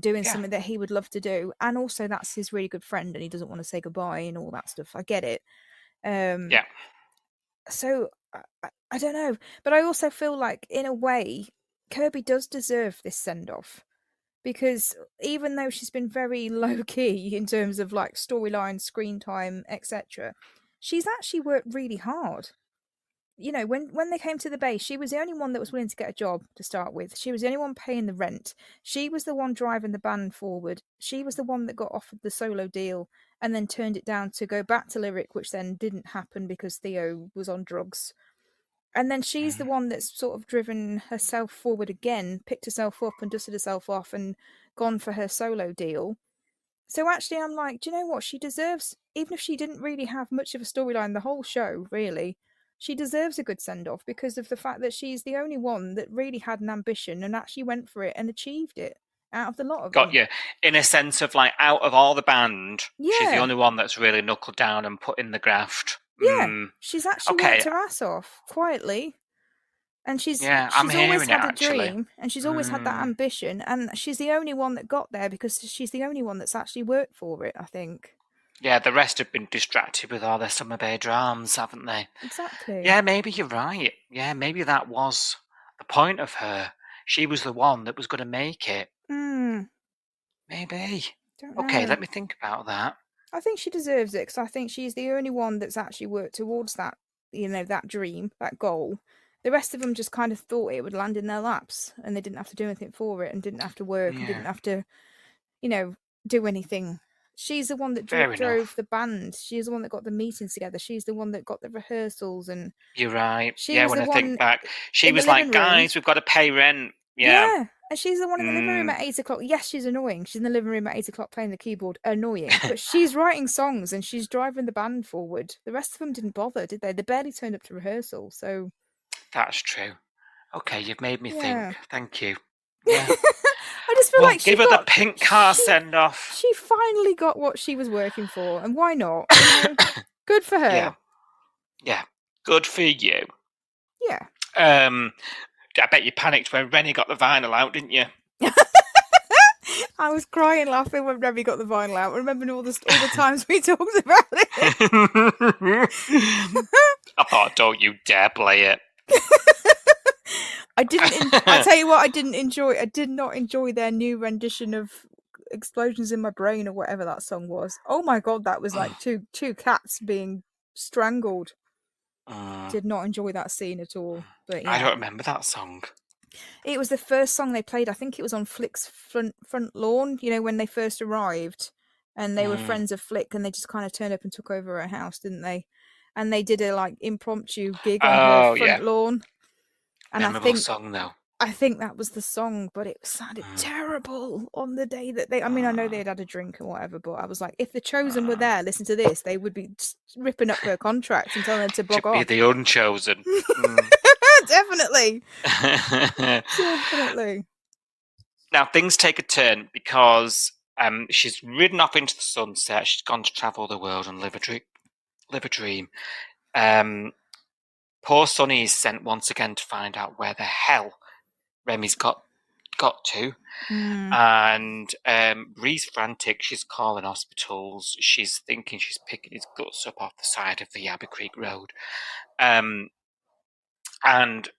doing something that he would love to do. And also that's his really good friend, and he doesn't want to say goodbye and all that stuff. I get it. So I don't know. But I also feel like, in a way, Kirby does deserve this send-off, because even though she's been very low-key in terms of like storyline, screen time, etc., she's actually worked really hard. when they came to the base, she was the only one that was willing to get a job to start with. She was the only one paying the rent. She was the one driving the band forward. She was the one that got offered the solo deal and then turned it down to go back to Lyric, which then didn't happen because Theo was on drugs. And then she's the one that's sort of driven herself forward again, picked herself up and dusted herself off and gone for her solo deal. So actually, I'm like, do you know what? She deserves, even if she didn't really have much of a storyline the whole show, really, she deserves a good send-off because of the fact that she's the only one that really had an ambition and actually went for it and achieved it out of the lot of Got them. you. In a sense of like, out of all the band, she's the Yeah. only one that's really knuckled down and put in the graft. Yeah, she's actually Okay. worked her ass off quietly. And she's I'm always hearing had it, a actually. dream and she's always had that ambition, and she's the only one that got there because she's the only one that's actually worked for it, I think. Yeah, the rest have been distracted with all their Summer Bay dramas, haven't they? Exactly. Yeah, maybe you're right. Yeah, maybe that was the point of her. She was the one that was going to make it. Maybe. Don't know. Okay, let me think about that. I think she deserves it because I think she's the only one that's actually worked towards that, that dream, that goal. The rest of them just kind of thought it would land in their laps and they didn't have to do anything for it and didn't have to work and didn't have to, do anything. She's the one that drove the band. She's the one that got the meetings together. She's the one that got the rehearsals. And you're right. She was when the I think one back, she in the was like, living room. guys, we've got to pay rent. Yeah. And she's the one in the living room at 8 o'clock. Yes, she's annoying. She's in the living room at 8 o'clock playing the keyboard. Annoying. But she's writing songs and she's driving the band forward. The rest of them didn't bother, did they? They barely turned up to rehearsal. So That's true. Okay, you've made me Yeah. think. Thank you. Yeah. I just feel like she give her got the pink car send off. She finally got what she was working for, and why not? Good for her. Yeah. Good for you. Yeah. I bet you panicked when Reni got the vinyl out, didn't you? I was crying laughing when Remi got the vinyl out, remembering all the times we talked about it. I thought, don't you dare play it. I tell you what, I did not enjoy their new rendition of Explosions in My Brain or whatever that song was. Oh my god, that was like two cats being strangled. Did not enjoy that scene at all. But yeah. I don't remember that song. It was the first song they played. I think it was on Flick's front lawn, when they first arrived. And they were friends of Flick and they just kind of turned up and took over her house, didn't they? And they did a like impromptu gig on her front lawn. And Memorable song though. I think that was the song, but it sounded terrible on the day that I know they'd had a drink and whatever, but I was like, if the Chosen were there, listen to this, they would be ripping up her contract and telling her to bog off. Be the Unchosen. Definitely. Definitely. Now things take a turn because she's ridden off into the sunset. She's gone to travel the world and live a dream. Poor Sonny is sent once again to find out where the hell Remi's got to. And Bree's frantic. She's calling hospitals. She's thinking she's picking his guts up off the side of the Abbey Creek Road. And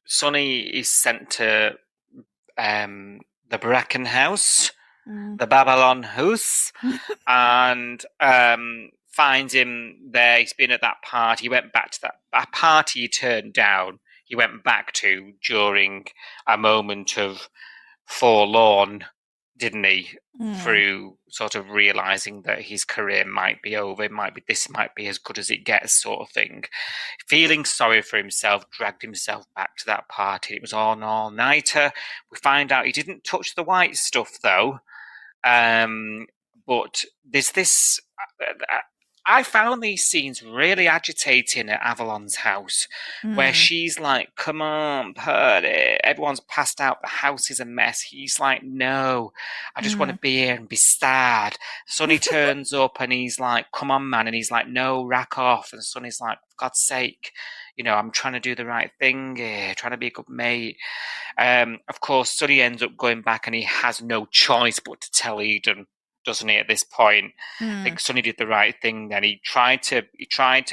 Sonny is sent to the Bracken House, the Babylon House, and finds him there. He's been at that party. He went back to that party he turned down. He went back to during a moment of forlorn, didn't he? Through sort of realizing that his career might be over. This might be as good as it gets, sort of thing. Feeling sorry for himself, dragged himself back to that party. It was an all-nighter. We find out he didn't touch the white stuff though. But there's this. I found these scenes really agitating at Avalon's house, where she's like, come on, put it. Everyone's passed out. The house is a mess. He's like, no, I just want to be here and be sad. Sonny turns up and he's like, come on, man. And he's like, no, rack off. And Sonny's like, for God's sake, I'm trying to do the right thing here, trying to be a good mate. Of course, Sonny ends up going back and he has no choice but to tell Eden, doesn't he, at this point? I think Sonny did the right thing then. He tried to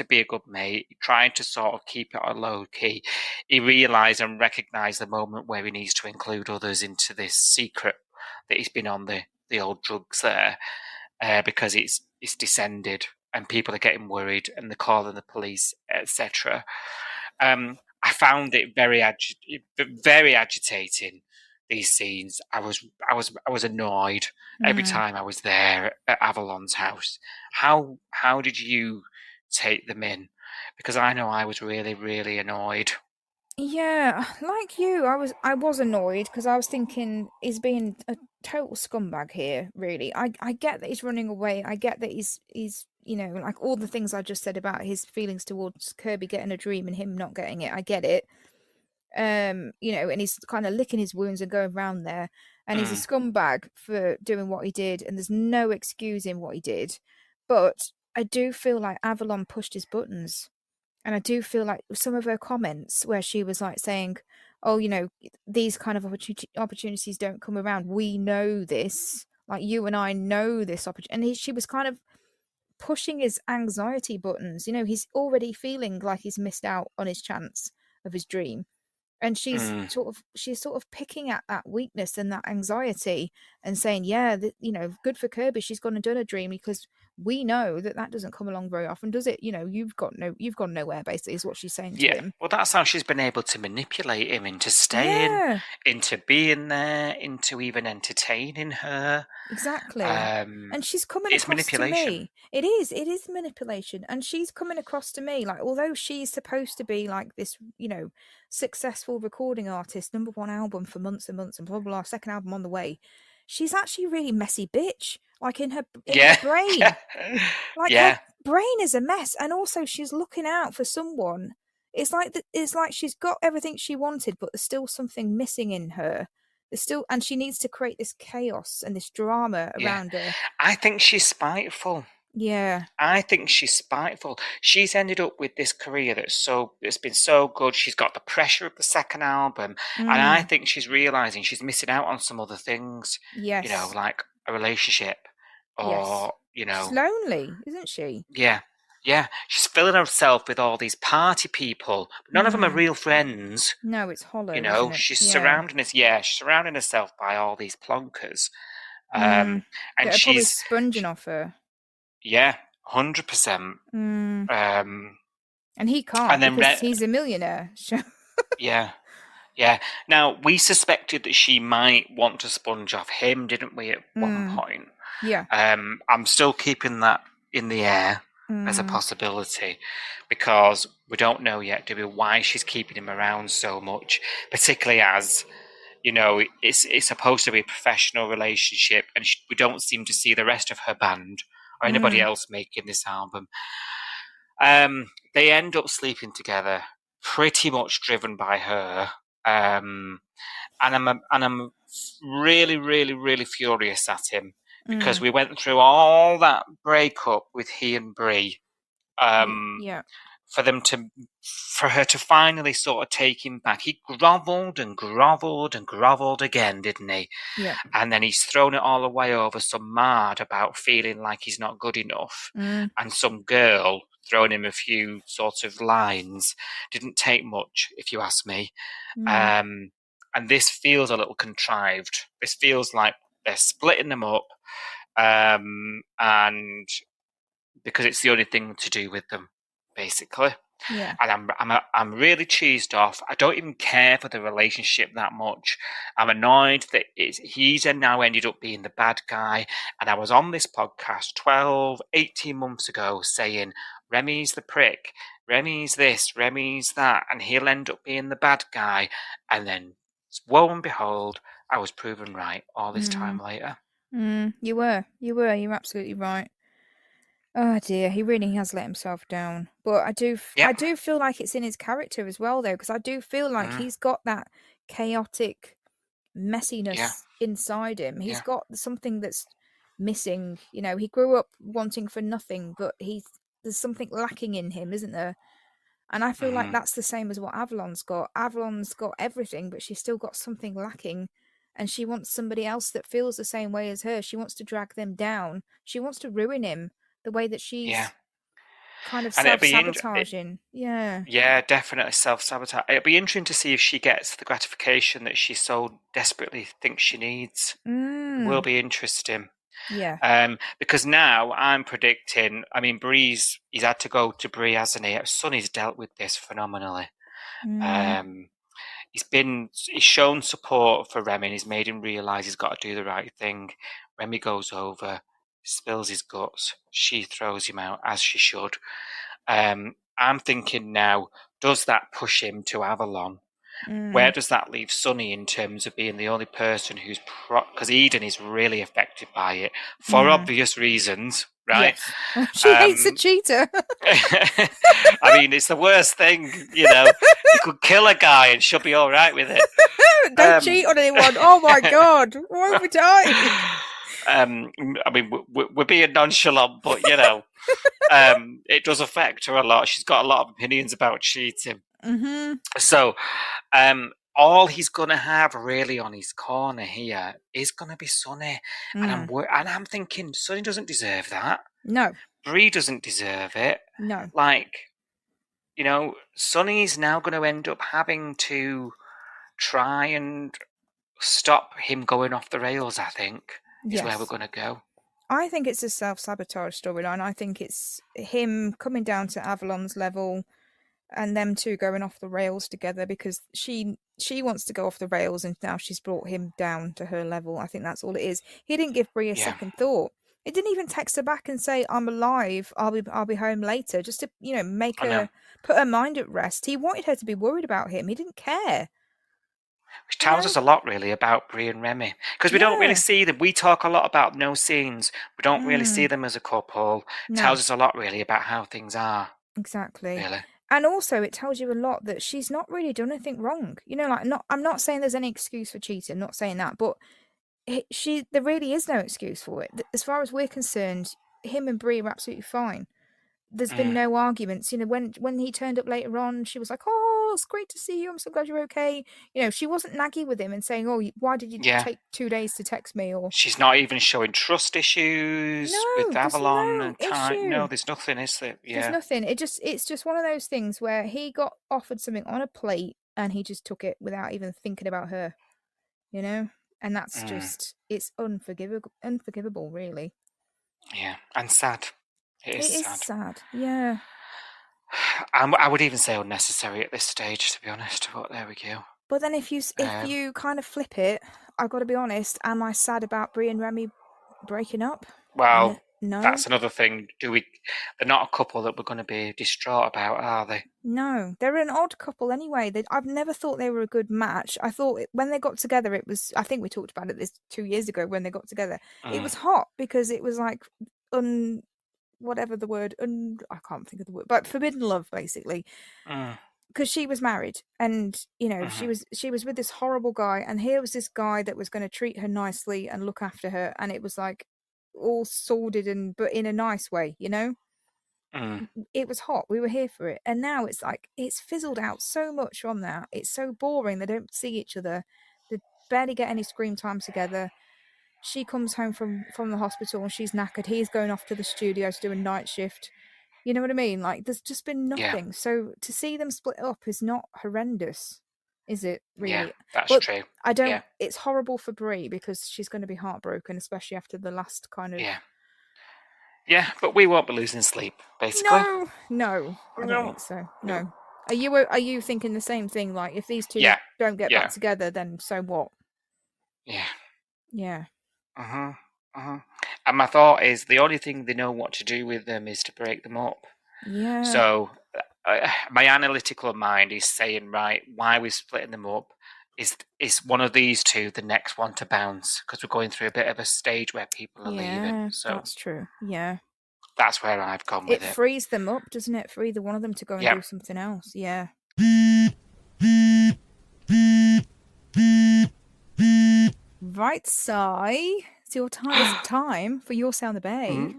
be a good mate. He tried to sort of keep it on low key. He realised and recognised the moment where he needs to include others into this secret that he's been on the old drugs there, because it's descended and people are getting worried and they're calling the police, etc. I found it very agitating. These scenes, I was annoyed every time I was there at Avalon's house. How did you take them in? Because I know I was really, really annoyed. Yeah, like you, I was annoyed because I was thinking he's being a total scumbag here, really. I get that he's running away. I get that he's like all the things I just said about his feelings towards Kirby getting a dream and him not getting it. I get it. And he's kind of licking his wounds and going around there, and he's a Mm, scumbag for doing what he did, and there's no excusing what he did. But I do feel like Avalon pushed his buttons. And I do feel like some of her comments where she was like saying, "Oh, these kind of opportunities don't come around. We know this. Like you and I know this opportunity." And she was kind of pushing his anxiety buttons. He's already feeling like he's missed out on his chance of his dream, and mm. she's sort of picking at that weakness and that anxiety and saying, yeah, good for Kirby, she's gone and done a dream, because we know that doesn't come along very often, does it? You've gone nowhere, basically, is what she's saying to Yeah, him. well, that's how she's been able to manipulate him into staying, Yeah, into being there, into even entertaining her. exactly. And she's coming It's across to manipulation. me. It is manipulation. And she's coming across to me like, although she's supposed to be like this, successful recording artist, number one album for months and months and blah, blah, blah, second album on the way. She's actually a really messy bitch, like in her Yeah, brain. yeah, Like her yeah, brain is a mess. And also she's looking out for someone. It's like she's got everything she wanted, but there's still something missing in her. And she needs to create this chaos and this drama yeah. around her. I think she's spiteful. Yeah. I think she's spiteful. She's ended up with this career that's been so good. She's got the pressure of the second album, and I Mm. think she's realizing she's missing out on some other things. Yes. Like a relationship, Yes. or She's lonely, isn't she? yeah, yeah. She's filling herself with all these party people, but none of them are Mm. real friends. No, it's hollow, isn't it? She's Yeah. she's surrounding herself by all these plonkers, Mm. and That are probably she's sponging off her. yeah, 100%. Mm. Um, And he and can't then because he's a millionaire. yeah, yeah. Now we suspected that she might want to sponge off him, didn't we? At one Mm. point. Yeah. I'm still keeping that in the air as a Mm. possibility, because we don't know yet, do we, why she's keeping him around so much, particularly as it's supposed to be a professional relationship, and we don't seem to see the rest of her band or anybody Mm. else making this album. They end up sleeping together, pretty much driven by her. And I'm really, really, really furious at him, because Mm. we went through all that breakup with he and Bree, Yeah. for her to finally sort of take him back. He grovelled and grovelled and grovelled again, didn't he? Yeah. And then he's thrown it all away over some mad about feeling like he's not good enough, Mm. and some girl throwing him a few sort of lines. Didn't take much, if you ask me. Mm. And this feels a little contrived. This feels like they're splitting them up, and because it's the only thing to do with them, basically. Yeah. And I'm really cheesed off. I don't even care for the relationship that much. I'm annoyed that he's now ended up being the bad guy. And I was on this podcast 12, 18 months ago saying, Remi's the prick, Remi's this, Remi's that, and he'll end up being the bad guy. And then, woe and behold, I was proven right all this time later. You're absolutely right. Oh dear, he really has let himself down. But I do Yep. feel like it's in his character as well, though, because I do feel like Mm, he's got that chaotic yeah. messiness inside him. He's Yeah. got something that's missing. He grew up wanting for nothing, but there's something lacking in him, isn't there? And I feel like Mm-hmm. that's the same as what Avalon's got. Avalon's got everything, but she's still got something lacking. And she wants somebody else that feels the same way as her. She wants to drag them down. She wants to ruin him the way that Yeah. she's kind of And self-sabotaging. Yeah. yeah, definitely self-sabotage. It'll be interesting to see if she gets the gratification that she so desperately thinks she needs. It will be interesting. Yeah. Because now I'm predicting, I mean, he's had to go to Bree, hasn't he? Sonny's dealt with this phenomenally. He's shown support for Remi and he's made him realise he's got to do the right thing. Remi goes over, spills his guts. She throws him out, as she should. I'm thinking now, does that push him to Avalon? Where does that leave Sonny in terms of being the only person who's because Eden is really affected by it for obvious reasons, right? Yes. She hates a cheater. I mean, it's the worst thing, you know. You could kill a guy and she'll be all right with it. Don't cheat on anyone. Oh my God, why have we died? I mean, we're being nonchalant, but you know, it does affect her a lot. She's got a lot of opinions about cheating. So, all he's gonna have really on his corner here is gonna be Sonny, and I'm thinking Sonny doesn't deserve that. No, Bree doesn't deserve it. no. Like, you know, Sonny's now going to end up having to try and stop him going off the rails. I think is where we're going to go. I think it's a self-sabotage storyline. I think it's him coming down to Avalon's level and them two going off the rails together because she wants to go off the rails and now she's brought him down to her level. I think that's all it is. He didn't give Bree a second thought. It didn't even text her back and say, "I'm alive. I'll be home later," just to, you know, make her put her mind at rest. He wanted her to be worried about him. He didn't care. Which tells us a lot, really, about Bree and Remi. Because we don't really see them. We talk a lot about no scenes. We don't really see them as a couple. It tells us a lot, really, about how things are. Exactly. Really. And also, it tells you a lot that she's not really done anything wrong. You know, like, I'm not saying there's any excuse for cheating. Not saying that, but there really is no excuse for it. As far as we're concerned, him and Bree were absolutely fine. There's been no arguments. You know, when he turned up later on, she was like, "Oh, it's great to see you. I'm so glad you're okay." You know, she wasn't naggy with him and saying, "Oh, why did you take 2 days to text me?" Or she's not even showing trust issues with Avalon and Tane. No, there's nothing, is there? Yeah. There's nothing. It's just one of those things where he got offered something on a plate and he just took it without even thinking about her. You know, and that's just it's unforgivable, really. Yeah, and sad. It is sad. Yeah. I would even say unnecessary at this stage, to be honest. But there we go. But then if you kind of flip it, I've got to be honest. Am I sad about Bree and Remi breaking up? Well, no. That's another thing. They're not a couple that we're going to be distraught about, are they? No, they're an odd couple anyway. I've never thought they were a good match. I thought when they got together, it was. I think we talked about it this 2 years ago when they got together. It was hot because it was like whatever the word, I can't think of the word, but forbidden love, basically. Because she was married, and you know she was with this horrible guy, and here was this guy that was going to treat her nicely and look after her, and it was like all sordid but in a nice way, you know. It was hot. We were here for it, and now it's like it's fizzled out so much from that. It's so boring. They don't see each other. They barely get any screen time together. She comes home from the hospital and she's knackered. He's going off to the studio to do a night shift. You know what I mean? Like, there's just been nothing. Yeah. So to see them split up is not horrendous, is it? Really? Yeah, that's true. I don't. Yeah. It's horrible for Bree because she's going to be heartbroken, especially after the last kind of. Yeah. Yeah, but we won't be losing sleep, basically. No, I don't think so. No. Are you thinking the same thing? Like, if these two don't get back together, then so what? Yeah. Yeah. And my thought is the only thing they know what to do with them is to break them up. Yeah. So my analytical mind is saying, right, why we're splitting them up is one of these two the next one to bounce, because we're going through a bit of a stage where people are leaving. So that's true. Yeah. That's where I've gone with it. It frees them up, doesn't it? For either one of them to go and do something else. Yeah. Right, Si. It's your time. It's time for your say on the bay.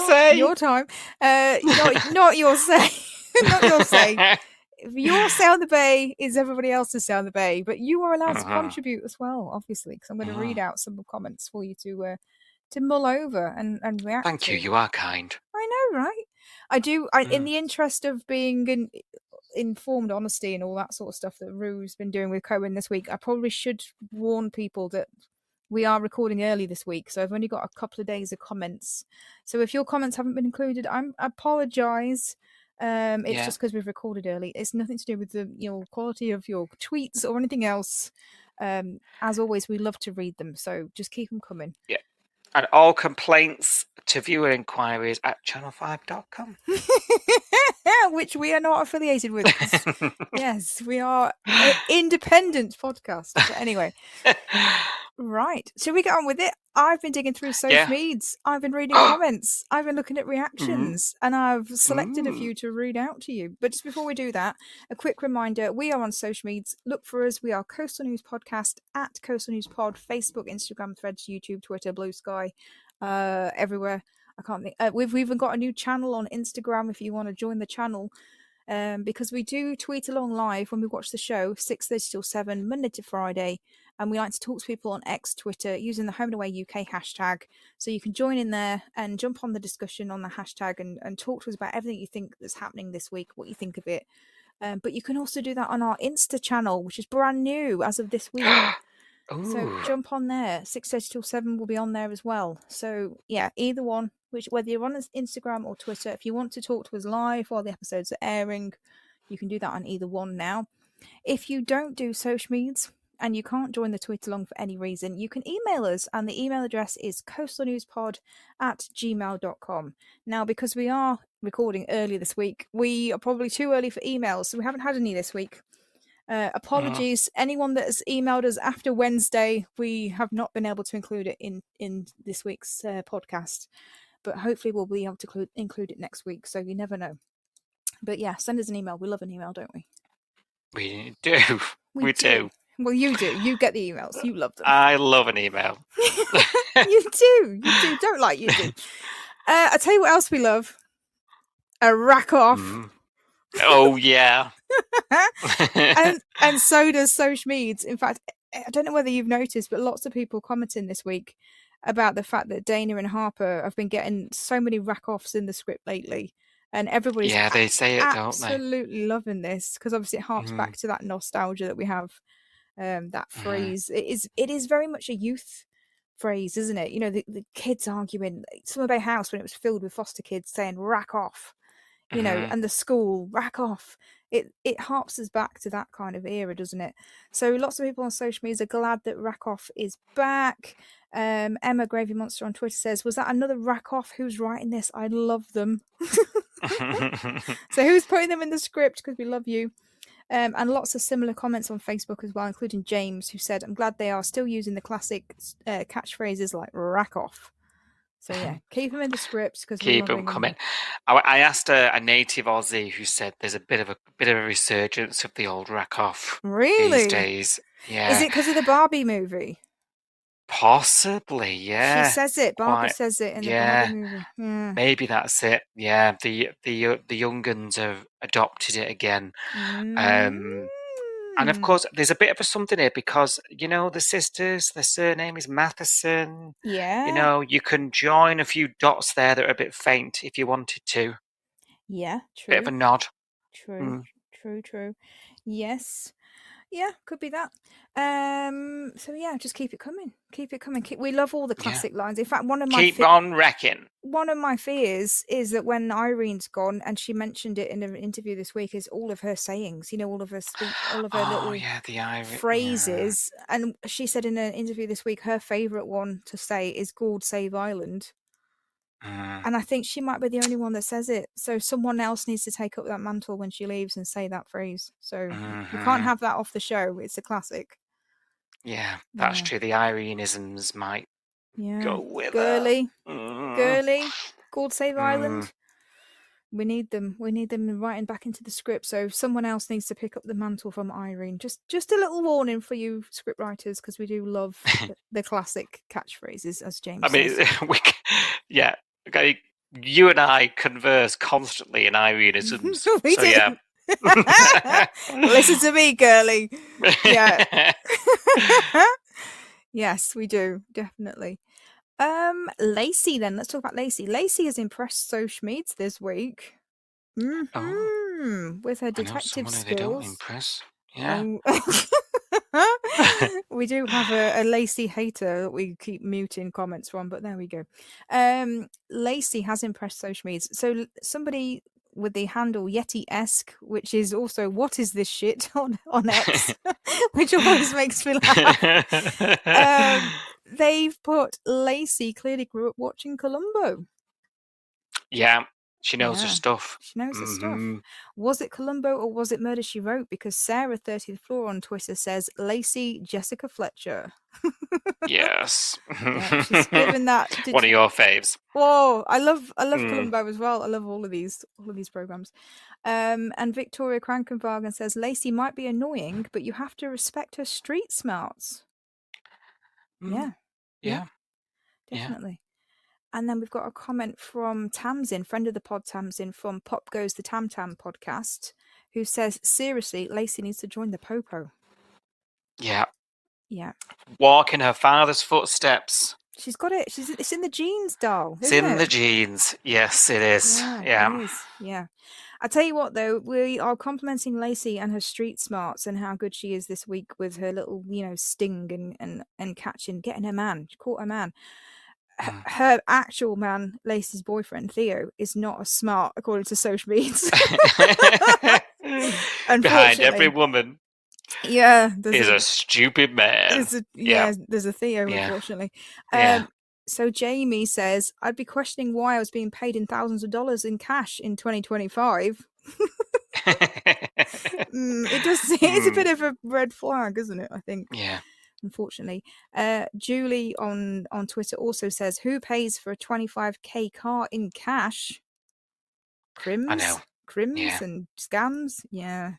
Say. Your time. Not your say. Not your say. Your say on the bay is everybody else's say on the bay, but you are allowed to contribute as well, obviously, because I'm going to read out some comments for you to mull over and react. Thank you. You are kind. I know, right? I do. In the interest of being informed honesty and all that sort of stuff that Rue's been doing with Cohen this week, I probably should warn people that we are recording early this week, so I've only got a couple of days of comments. So if your comments haven't been included, I apologise. It's just because we've recorded early. It's nothing to do with the quality of your tweets or anything else. As always, we love to read them, so just keep them coming. Yeah. And all complaints to viewer inquiries at channel5.com. Which we are not affiliated with. Yes, we are an independent podcast. But anyway. Right. Shall we get on with it? I've been digging through social medias. I've been reading comments. I've been looking at reactions. And I've selected a few to read out to you. But just before we do that, a quick reminder, we are on social medias. Look for us. We are Coastal News Podcast at Coastal News Pod, Facebook, Instagram, Threads, YouTube, Twitter, Blue Sky, everywhere. I can't think. We've even got a new channel on Instagram if you want to join the channel. Because we do tweet along live when we watch the show, 6:30 till 7, Monday to Friday. And we like to talk to people on X, Twitter, using the Home and Away UK hashtag. So you can join in there and jump on the discussion on the hashtag and talk to us about everything you think that's happening this week, what you think of it. But you can also do that on our Insta channel, which is brand new as of this week. So jump on there. 6:30 till 7 will be on there as well. So yeah, either one, whether you're on Instagram or Twitter, if you want to talk to us live while the episodes are airing, you can do that on either one now. If you don't do social medias and you can't join the tweet along for any reason, you can email us, and the email address is coastalnewspod@gmail.com. Now, because we are recording early this week, we are probably too early for emails, so we haven't had any this week. Apologies, anyone that has emailed us after Wednesday, we have not been able to include it in this week's podcast, but hopefully we'll be able to include it next week, so you never know. But yeah, send us an email. We love an email, don't we? We do. We do. Well, you do. You get the emails. You love them. I love an email. You do. You do. Don't like you do. I'll tell you what else we love. A rack off. Oh, yeah. and so does social medias. In fact, I don't know whether you've noticed, but lots of people commenting this week about the fact that Dana and Harper have been getting so many rack offs in the script lately. And everybody's they say it, don't they? Absolutely loving this, because obviously it harks back to that nostalgia that we have. That phrase, it is very much a youth phrase, isn't it? You know, the kids arguing, Summer Bay House when it was filled with foster kids saying "rack off," you know, and the school "rack off." It harps us back to that kind of era, doesn't it? So lots of people on social media are glad that rack off is back. Emma Gravy Monster on Twitter says, "Was that another rack off? Who's writing this? I love them." So who's putting them in the script? Because we love you. And lots of similar comments on Facebook as well, including James, who said, "I'm glad they are still using the classic catchphrases like rack off." So yeah, keep them in the scripts because keep them coming. I asked a native Aussie who said there's a bit of a resurgence of the old rack off these days. Yeah, is it because of the Barbie movie? Possibly, yeah. She says it. Barbie says it in the Barbie movie. Yeah. Maybe that's it. Yeah, the young guns have adopted it again. And of course, there's a bit of a something here because, you know, the sisters, their surname is Matheson. Yeah. You know, you can join a few dots there that are a bit faint if you wanted to. Yeah, true. Bit of a nod. True. Yes. Yeah, could be that. So yeah, just keep it coming. We love all the classic lines. In fact, one of my keep on wrecking. One of my fears is that when Irene's gone, and she mentioned it in an interview this week, is all of her sayings. You know, all of her little the Irene phrases. Yeah. And she said in an interview this week, her favourite one to say is "God Save Ireland." And I think she might be the only one that says it. So someone else needs to take up that mantle when she leaves and say that phrase. So you can't have that off the show. It's a classic. Yeah, that's true. The Ireneisms might go with girly. God Save Ireland. We need them. We need them writing back into the script. So someone else needs to pick up the mantle from Irene. Just a little warning for you script writers, because we do love the classic catchphrases, as James says. Yeah. Okay, you and I converse constantly in Ireneisms. We do. Yeah. Listen to me, girly. Yeah. Yes, we do, definitely. Lacey, then let's talk about Lacey. Lacey has impressed social medias this week. With her detective skills. They don't impress. Yeah. We do have a Lacey hater that we keep muting comments from, but there we go. Lacey has impressed social medias. So somebody with the handle Yeti-esque, which is also what is this shit on X, which always makes me laugh. They've put Lacey clearly grew up watching Columbo. Yeah, she knows her Yeah, stuff. She knows her stuff. Mhm. Was it Columbo or was it Murder, She Wrote? Because Sarah 30th Floor on Twitter says Lacey Jessica Fletcher. Yes. Yeah, she's given that. One of your faves. Whoa, I love Mm. Columbo as well. I love all of these programs. And Victoria Krankenwagen says Lacey might be annoying, but you have to respect her street smarts. Mm. Yeah, Yeah. definitely. And then we've got a comment from Tamsin, friend of the pod Tamsin, from Pop Goes the Tam Tam podcast, who says, seriously, Lacey needs to join the Popo. Yeah. Yeah. Walk in her father's footsteps. She's got it. It's in the genes, doll. It's in the genes. Yes, it is. Yeah. It is. Yeah. I tell you what, though, we are complimenting Lacey and her street smarts and how good she is this week with her little, sting and catching, getting her man. She caught her man. Her actual man, Lacey's boyfriend, Theo, is not as smart, according to social media. Behind every woman there's a stupid man. There's a Theo, unfortunately. So Jamie says, I'd be questioning why I was being paid in thousands of dollars in cash in 2025. It does. It's a bit of a red flag, isn't it? I think. Yeah. Unfortunately, Julie on Twitter also says, "Who pays for a 25k car in cash? Crims, I know. And scams." Yeah.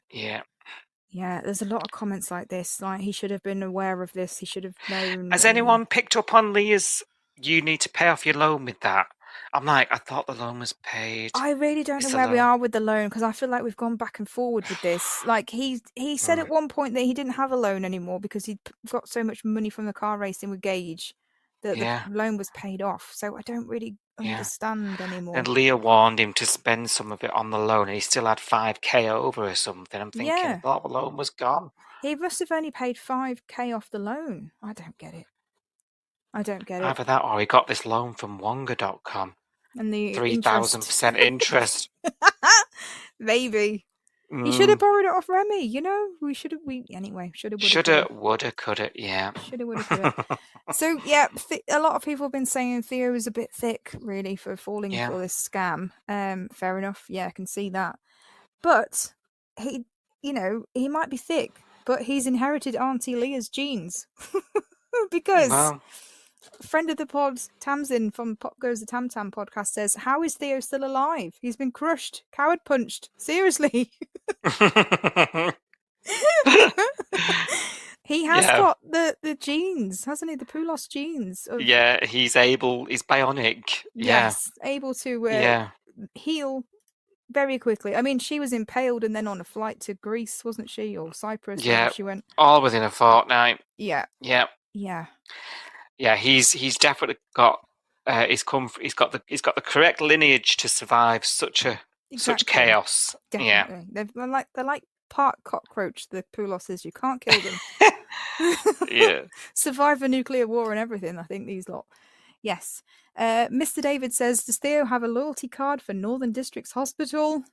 There's a lot of comments like this. Like, he should have been aware of this. He should have known. Has anyone picked up on Leah's? You need to pay off your loan with that. I'm like, I thought the loan was paid. I really don't know where we are with the loan, because I feel like we've gone back and forward with this. Like, he said at one point that he didn't have a loan anymore because he'd got so much money from the car racing with Gage that the loan was paid off. So I don't really understand anymore. And Leah warned him to spend some of it on the loan, and he still had 5k over or something. I'm thinking, I thought the loan was gone. He must have only paid 5k off the loan. I don't get it. Either that or he got this loan from Wonga.com. And the 3,000% interest. Maybe. He should have borrowed it off Remi, anyway, shoulda, woulda, coulda, yeah. Shoulda, woulda, coulda. So, yeah, a lot of people have been saying Theo is a bit thick, really, for falling for this scam. Fair enough. Yeah, I can see that. But he might be thick, but he's inherited Auntie Leah's genes. Because friend of the pod, Tamsin from Pop Goes the Tam Tam podcast says, how is Theo still alive? He's been crushed, coward punched. Seriously. He has got the genes, hasn't he? The Poulos genes. He's bionic. Yes, able to heal very quickly. I mean, she was impaled and then on a flight to Greece, wasn't she? Or Cyprus, where she went. All within a fortnight. Yeah. Yeah, he's definitely got he's got the correct lineage to survive such chaos. Definitely. Yeah. They're like part cockroach, the Pouloses. You can't kill them. Survive a nuclear war and everything, I think, these lot. Yes. Mr. David says, does Theo have a loyalty card for Northern Districts Hospital?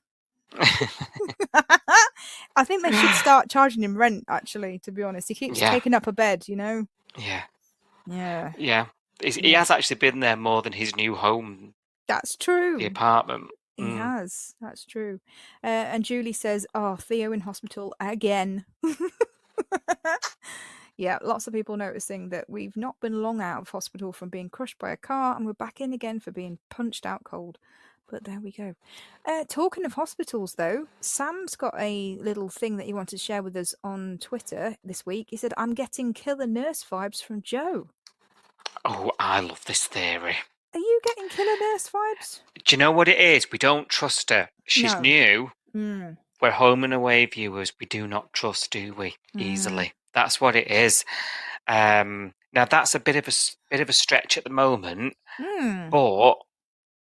I think they should start charging him rent, actually, to be honest. He keeps taking up a bed, Yeah. Yeah. He has actually been there more than his new home. That's true. The apartment. He has. That's true. And Julie says, Theo in hospital again. Yeah, lots of people noticing that we've not been long out of hospital from being crushed by a car, and we're back in again for being punched out cold. But there we go. Talking of hospitals, though, Sam's got a little thing that he wanted to share with us on Twitter this week. He said, I'm getting killer nurse vibes from Joe. Oh, I love this theory. Are you getting killer nurse vibes? Do you know what it is? We don't trust her. She's new. We're home and away viewers. We do not trust, do we? Easily. That's what it is. Now that's a bit of a stretch at the moment. But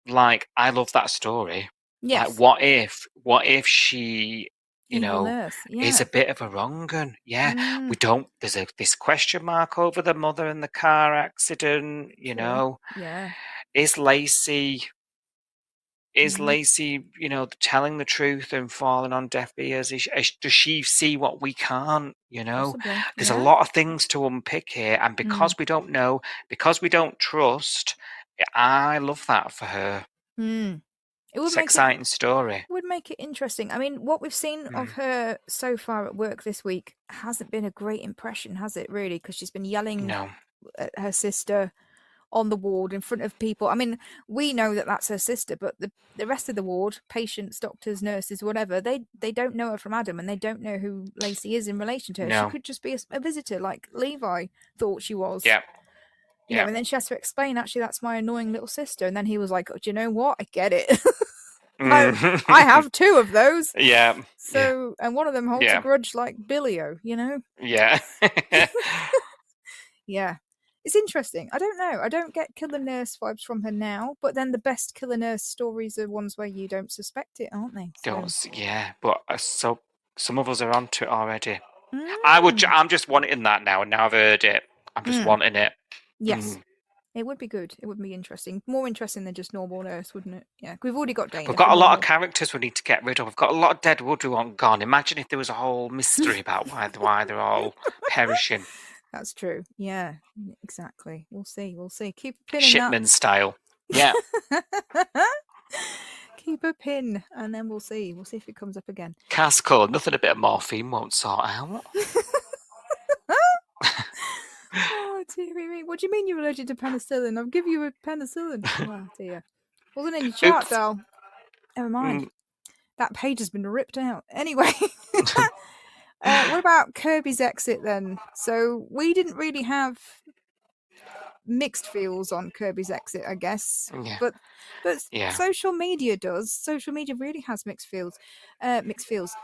like, I love that story. Yes. Like, what if she, nurse. is a bit of a wrong un? Yeah. We don't. There's this question mark over the mother and the car accident. Yeah. Is Lacey Is Lacey, telling the truth and falling on deaf ears? Does she see what we can't? Possibly. There's a lot of things to unpick here, and because we don't know, because we don't trust, I love that for her. It would It's an exciting story. would make it interesting. I mean, what we've seen of her so far at work this week hasn't been a great impression, has it, really? Because she's been yelling at her sister on the ward in front of people. I mean, we know that that's her sister, but the rest of the ward, patients, doctors, nurses, whatever, they don't know her from Adam, and they don't know who Lacey is in relation to her. No. She could just be a visitor, like Levi thought she was. Yeah. You know, and then she has to explain, actually, that's my annoying little sister. And then he was like, oh, do you know what? I get it. I have 2 of those. Yeah. So, and one of them holds a grudge like Billio, Yeah. Yeah. It's interesting. I don't know. I don't get killer nurse vibes from her now, but then the best killer nurse stories are ones where you don't suspect it, aren't they? But so some of us are onto it already. I'm just wanting that now, and now I've heard it. I'm just wanting it. Yes. It would be good. It would be interesting. More interesting than just normal nurse, wouldn't it? Yeah. We've already got Dana. We've got a lot of characters we need to get rid of. We've got a lot of dead wood who aren't gone. Imagine if there was a whole mystery about why they're all perishing. That's true. Yeah, exactly. We'll see. Keep a pin in Shipman that. style. Yeah. Keep a pin, and then we'll see. We'll see if it comes up again. Cast code. Nothing a bit of morphine won't sort out. Oh, dear. What do you mean you're allergic to penicillin? I'll give you a penicillin. Oh, dear. Wasn't in your chart, doll. Never mind. That page has been ripped out. Anyway. What about Kirby's exit then? So we didn't really have mixed feels on Kirby's exit, I guess. Yeah. But social media does. Social media really has mixed feels.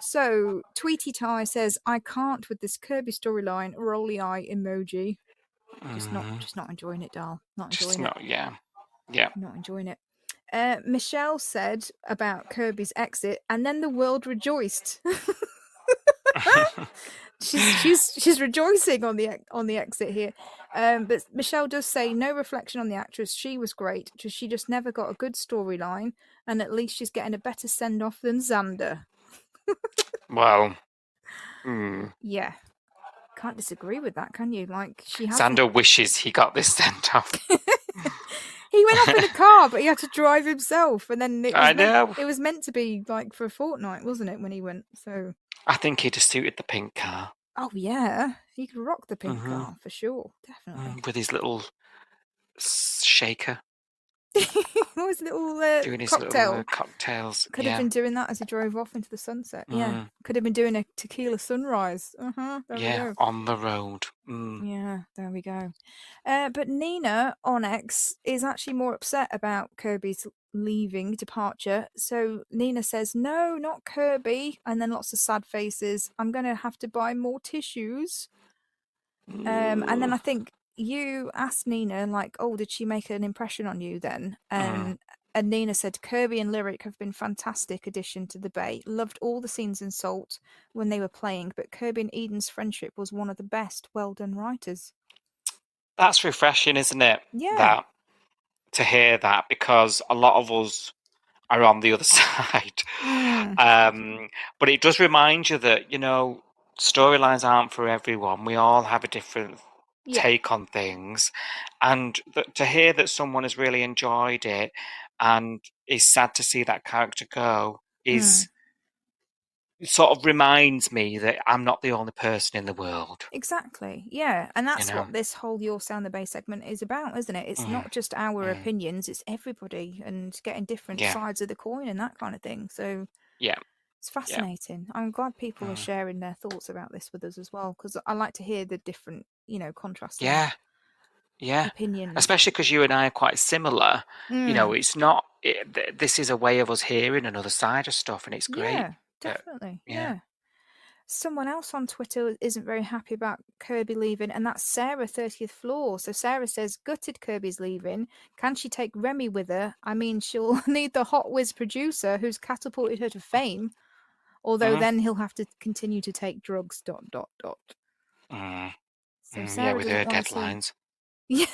So Tweety Tie says, I can't with this Kirby storyline, rolly eye emoji. Just not enjoying it, doll. Not enjoying it. Yeah. Not enjoying it. Michelle said about Kirby's exit, and then the world rejoiced. she's rejoicing on the exit here, but Michelle does say no reflection on the actress. She was great, she just never got a good storyline, and at least she's getting a better send off than Xander. Well, yeah, can't disagree with that, can you? Like, Xander wishes he got this sent off. He went off in a car, but he had to drive himself, and then it was meant to be like for a fortnight, wasn't it, when he went? So I think he'd have suited the pink car. Oh yeah, he could rock the pink car for sure, definitely. With his little shaker. What was little doing his cocktail? Little, cocktails. Could have been doing that as he drove off into the sunset. Yeah, could have been doing a tequila sunrise. There we go. On the road. Yeah, there we go. But Nina on X is actually more upset about Kirby's departure. So Nina says, no, not Kirby, and then lots of sad faces. I'm going to have to buy more tissues. And then I think you asked Nina, like, oh, did she make an impression on you then? And Nina said, Kirby and Lyric have been fantastic addition to the Bay. Loved all the scenes in Salt when they were playing, but Kirby and Eden's friendship was one of the best. Well done, writers. That's refreshing, isn't it? Yeah. To hear that, because a lot of us are on the other side. But it does remind you that, storylines aren't for everyone. We all have a different take on things. And to hear that someone has really enjoyed it and is sad to see that character go is sort of reminds me that I'm not the only person in the world. Exactly. Yeah. And that's what this whole Your Sound the Bay segment is about, isn't it? It's not just our opinions, it's everybody and getting different sides of the coin and that kind of thing. So it's fascinating. I'm glad people are sharing their thoughts about this with us as well, because I like to hear the different, contrasting opinions. Especially because you and I are quite similar. It's not, this is a way of us hearing another side of stuff, and it's great. Yeah, definitely. Yeah. Someone else on Twitter isn't very happy about Kirby leaving, and that's Sarah, 30th Floor. So Sarah says, gutted Kirby's leaving. Can she take Remi with her? I mean, she'll need the Hot Whiz producer who's catapulted her to fame, although then he'll have to continue to take drugs, ... So Sarah with her deadlines. Yeah.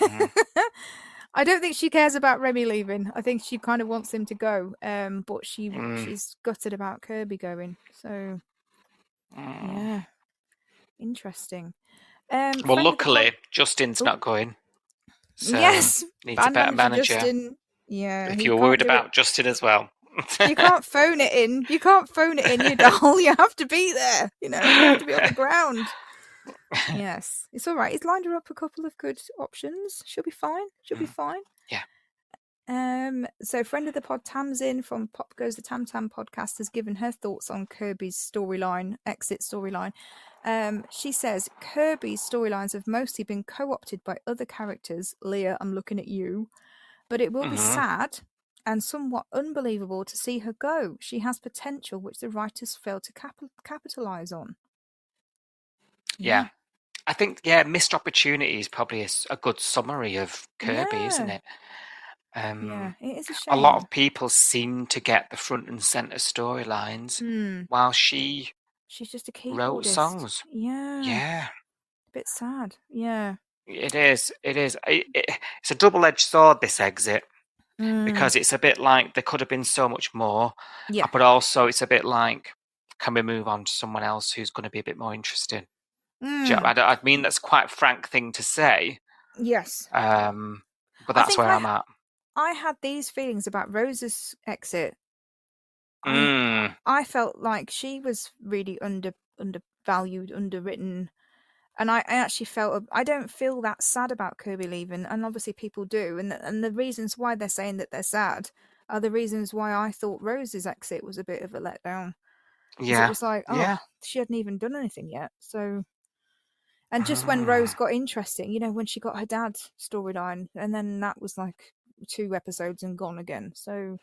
I don't think she cares about Remi leaving. I think she kind of wants him to go. But she's gutted about Kirby going. So yeah, interesting. Well, Friend of the luckily, Justin's Oh. not going. So yes, needs a band better manager manager. Justin. Yeah, If he you were can't worried do about it. Justin as well. You can't phone it in. You can't phone it in, you doll. You have to be there. You have to be on the ground. Yes, it's all right. He's lined her up a couple of good options. She'll be fine. She'll be fine. Yeah. So friend of the pod, Tamsin from Pop Goes the Tam Tam podcast, has given her thoughts on Kirby's storyline, exit storyline. She says Kirby's storylines have mostly been co-opted by other characters. Leah, I'm looking at you. But it will be sad and somewhat unbelievable to see her go. She has potential which the writers failed to capitalize on. Yeah. I think, missed opportunity is probably a good summary of Kirby, isn't it? Yeah, it is a shame. A lot of people seem to get the front and centre storylines while she's just a wrote keyboardist. songs. Yeah. A bit sad. Yeah. It is. It's a double-edged sword, this exit, because it's a bit like there could have been so much more, but also it's a bit like, can we move on to someone else who's going to be a bit more interesting? I mean, that's quite a frank thing to say. Yes. But that's where I'm at. I had these feelings about Rose's exit. I felt like she was really undervalued, underwritten. And I actually felt, I don't feel that sad about Kirby leaving, and obviously people do. And the reasons why they're saying that they're sad are the reasons why I thought Rose's exit was a bit of a letdown. Yeah. It was like, she hadn't even done anything yet. So, and just when Rose got interesting, when she got her dad's storyline, and then that was like 2 episodes and gone again. So,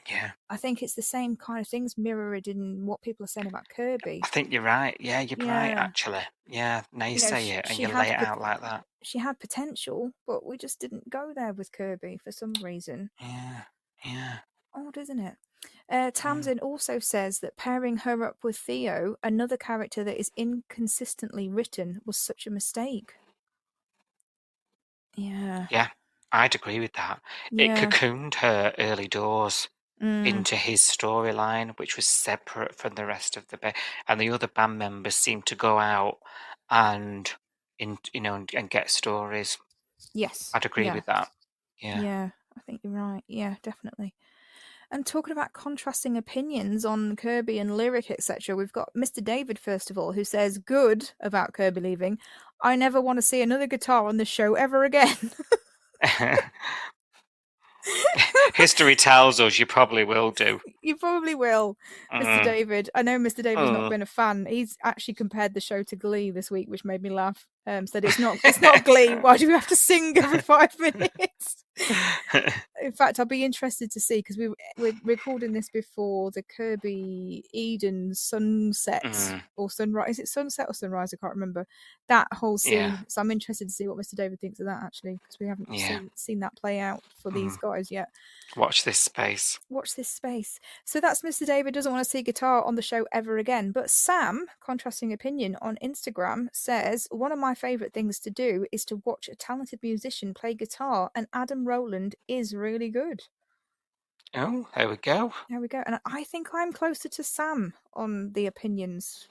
yeah, I think it's the same kind of things mirrored in what people are saying about Kirby. I think you're right. Yeah, you're right, actually. Yeah, now you say it and you lay it out like that. She had potential, but we just didn't go there with Kirby for some reason. Yeah. Odd, isn't it? Tamsin also says that pairing her up with Theo, another character that is inconsistently written, was such a mistake. Yeah. Yeah, I'd agree with that. It cocooned her early doors into his storyline, which was separate from the rest of the band, and the other band members seemed to go out and and get stories. Yes, I'd agree with that. Yeah, I think you're right. Yeah, definitely. And talking about contrasting opinions on Kirby and lyric, etc., we've got Mr. David, first of all, who says good about Kirby leaving. I never want to see another guitar on this show ever again. History tells us you probably will do. You probably will, Mr. David. I know Mr. David's not been a fan. He's actually compared the show to Glee this week, which made me laugh. Said it's not Glee. Why do we have to sing every 5 minutes? In fact, I'll be interested to see, because we're recording this before the Kirby Eden sunset or sunrise. Is it sunset or sunrise? I can't remember that whole scene. Yeah. So I'm interested to see what Mr. David thinks of that, actually, because we haven't seen that play out for these guys yet. Watch this space. So that's Mr. David doesn't want to see guitar on the show ever again. But Sam, contrasting opinion on Instagram, says one of my favourite things to do is to watch a talented musician play guitar, and Adam Rowland is really good. Oh, there we go. And I think I'm closer to Sam on the opinions.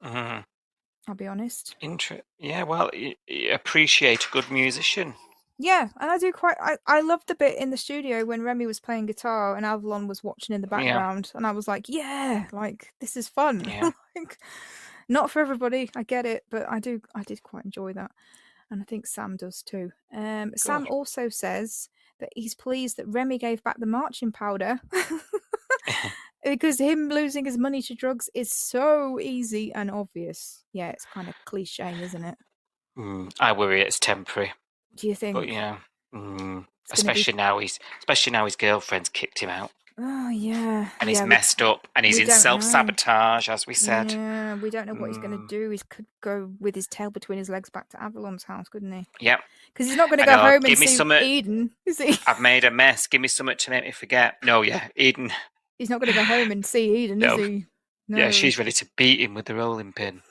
I'll be honest. Yeah, well, you appreciate a good musician. Yeah, and I do I loved the bit in the studio when Remi was playing guitar and Avalon was watching in the background, and I was like, this is fun. Yeah. Not for everybody, I get it, but I did quite enjoy that. And I think Sam does too. Sam also says that he's pleased that Remi gave back the marching powder because him losing his money to drugs is so easy and obvious. Yeah, it's kind of cliche, isn't it? I worry it's temporary. Do you think? But especially now his girlfriend's kicked him out. Oh yeah, and he's messed up, and he's in self-sabotage, as we said. Yeah, we don't know what he's going to do. He could go with his tail between his legs back to Avalon's house, couldn't he? Yep. Because he's not going to go home and see Eden, is he? I've made a mess. Give me something to make me forget. No, Eden. He's not going to go home and see Eden, is he? No. Yeah, she's ready to beat him with the rolling pin.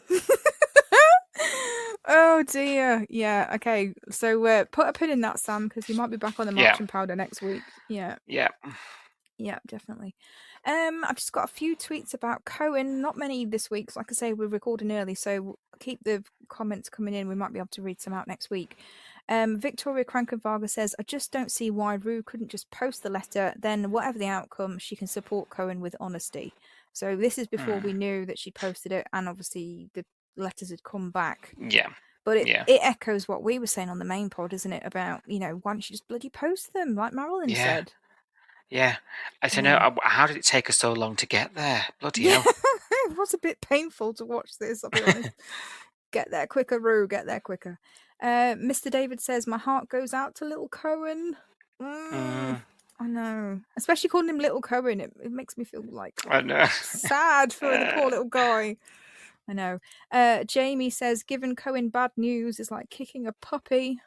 Oh dear. Yeah. Okay. So put a pin in that, Sam, because you might be back on the Yeah. marching powder next week. Yeah. Yeah. Yeah, definitely. I've just got a few tweets about Cohen. Not many this week. 'Cause like I say, we're recording early, so keep the comments coming in. We might be able to read some out next week. Victoria Krankenwagen says, I just don't see why Rue couldn't just post the letter. Then, whatever the outcome, she can support Cohen with honesty. So this is before we knew that she posted it, and obviously the letters had come back. Yeah. But Yeah. it echoes what we were saying on the main pod, isn't it? About, why don't you just bloody post them, like Marilyn said? Yeah. I don't Yeah. know, how did it take us so long to get there? Bloody Yeah, hell. it was a bit painful to watch this, I'll be honest. Get there quicker, Rue, get there quicker. Mr. David says, my heart goes out to little Cohen. I know. Especially calling him little Cohen, it makes me feel like I know. sad for the poor little guy. I know. Jamie says, giving Cohen bad news is like kicking a puppy.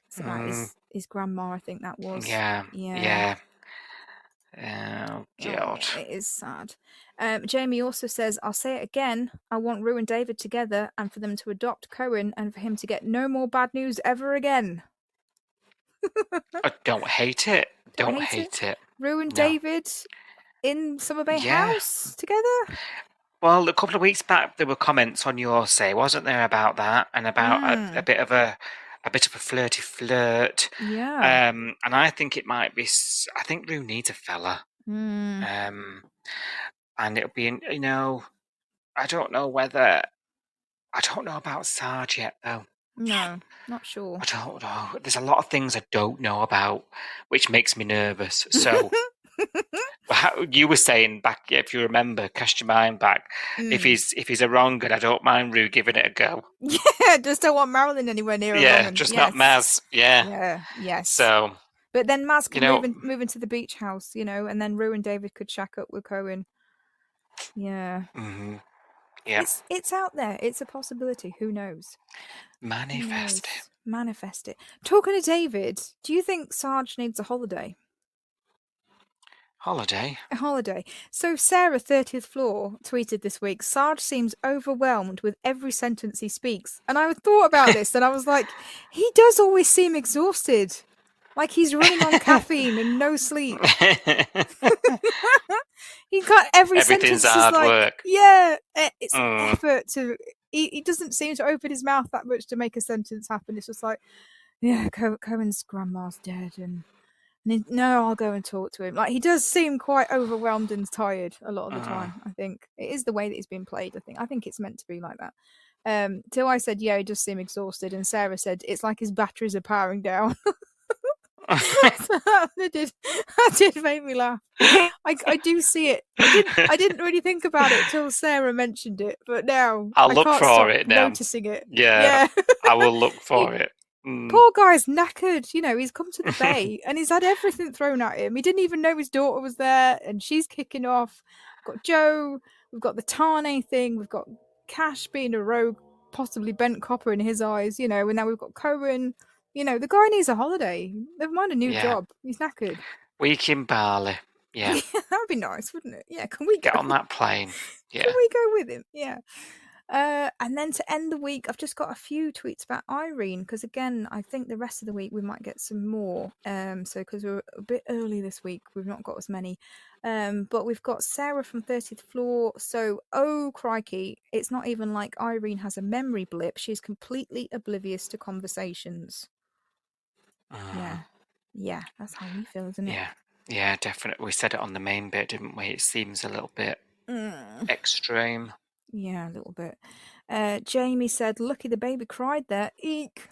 It's about his grandma, I think that was. Yeah. Yeah. Oh, Oh, God. it is sad. Jamie also says, I'll say it again. I want Rue and David together and for them to adopt Cohen and for him to get no more bad news ever again. I don't hate it. Don't hate it. Rue and No. David in Summer Bay House together? Well, a couple of weeks back, there were comments on your say, wasn't there, about that, and about a bit of a flirty flirt. Yeah. And I think it might be. I think Rue needs a fella. And it'll be, I don't know whether. I don't know about Sarge yet, though. No, not sure. I don't know. There's a lot of things I don't know about, which makes me nervous. So. You were saying back, if you remember, cast your mind back. If he's a wrong good, I don't mind Rue giving it a go. Yeah, just don't want Marilyn anywhere near her. Yeah, just not Maz. Yeah. Yeah, yes. So. But then Maz can move into the beach house, and then Rue and David could shack up with Cohen. Yeah. Mm-hmm. Yeah. It's out there. It's a possibility. Who knows? Manifest it. Manifest it. Talking to David, do you think Sarge needs a holiday? Holiday? A holiday. So Sarah, 30th floor, tweeted this week, Sarge seems overwhelmed with every sentence he speaks. And I thought about this and I was like, he does always seem exhausted. Like he's running on caffeine and no sleep. He's got everything's sentence hard like, work. Yeah, it's an effort to. He doesn't seem to open his mouth that much to make a sentence happen. It's just like, yeah, Cohen's grandma's dead, and no, I'll go and talk to him. Like he does seem quite overwhelmed and tired a lot of the time. I think it is the way that he's been played. I think it's meant to be like that. Till I said, yeah, he does seem exhausted, and Sarah said it's like his batteries are powering down. That did make me laugh. I do see it. I didn't really think about it till Sarah mentioned it, but now I'll I look can't for stop it now. noticing it. Yeah. I will look for it. Poor guy's knackered. He's come to the bay and he's had everything thrown at him. He didn't even know his daughter was there, and she's kicking off. We've got Joe. We've got the Tane thing. We've got Cash being a rogue, possibly bent copper in his eyes. And now we've got Cohen. The guy needs a holiday. Never mind a new job. He's knackered. Week in Bali. Yeah. That would be nice, wouldn't it? Yeah, can we get on that plane? Yeah. Can we go with him? Yeah. And then to end the week, I've just got a few tweets about Irene, because again, I think the rest of the week we might get some more. So because we're a bit early this week, we've not got as many. But we've got Sarah from 30th floor. So, oh crikey, it's not even like Irene has a memory blip. She's completely oblivious to conversations. Yeah, that's how we feel, isn't it? Yeah, definitely. We said it on the main bit, didn't we? It seems a little bit extreme. Yeah, a little bit. Jamie said, lucky the baby cried there. Eek.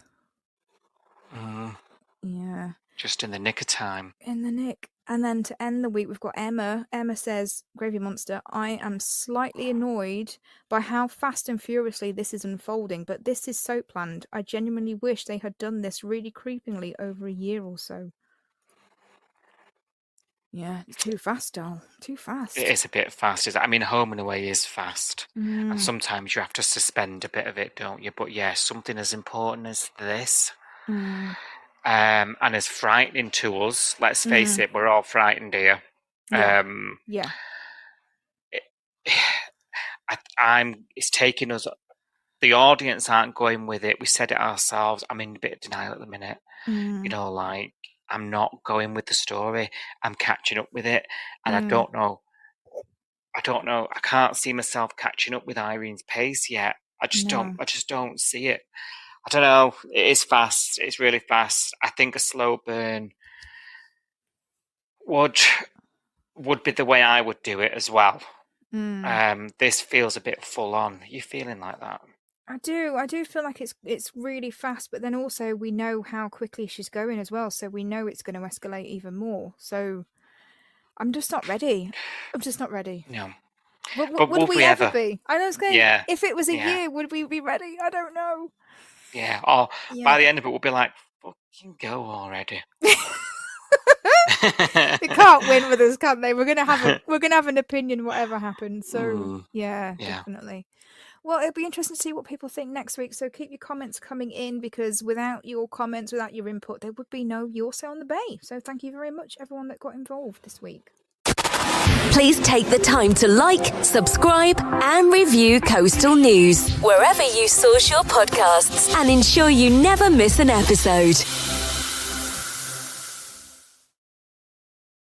Yeah. Just in the nick of time. In the nick. And then to end the week, we've got Emma. Emma says, Gravy Monster, I am slightly annoyed by how fast and furiously this is unfolding, but this is so planned. I genuinely wish they had done this really creepingly over a year or so. Yeah, it's too fast, doll. Too fast. It is a bit fast. Home and away is fast. And sometimes you have to suspend a bit of it, don't you? But yeah, something as important as this. And as frightening to us, let's face it, we're all frightened here. Yeah. It's taking us the audience aren't going with it. We said it ourselves. I'm in a bit of denial at the minute. You know, like, I'm not going with the story. I'm catching up with it. And I don't know. I can't see myself catching up with Irene's pace yet. I just don't see it. I don't know. It is fast. It's really fast. I think a slow burn would be the way I would do it as well. This feels a bit full on. Are you feeling like that? I do feel like it's really fast, but then also we know how quickly she's going as well, so we know it's going to escalate even more. So I'm just not ready. No. But would we ever be? I was going, Yeah. if it was a year, would we be ready? I don't know. Yeah. Or by the end of it, we'll be like, fucking go already. They can't win with us, can they? We're gonna have an opinion whatever happens. So yeah, definitely. Well, it'll be interesting to see what people think next week. So keep your comments coming in, because without your comments, without your input, there would be no Your Say on the Bay. So thank you very much, everyone that got involved this week. Please take the time to like, subscribe, and review Coastal News wherever you source your podcasts, and ensure you never miss an episode.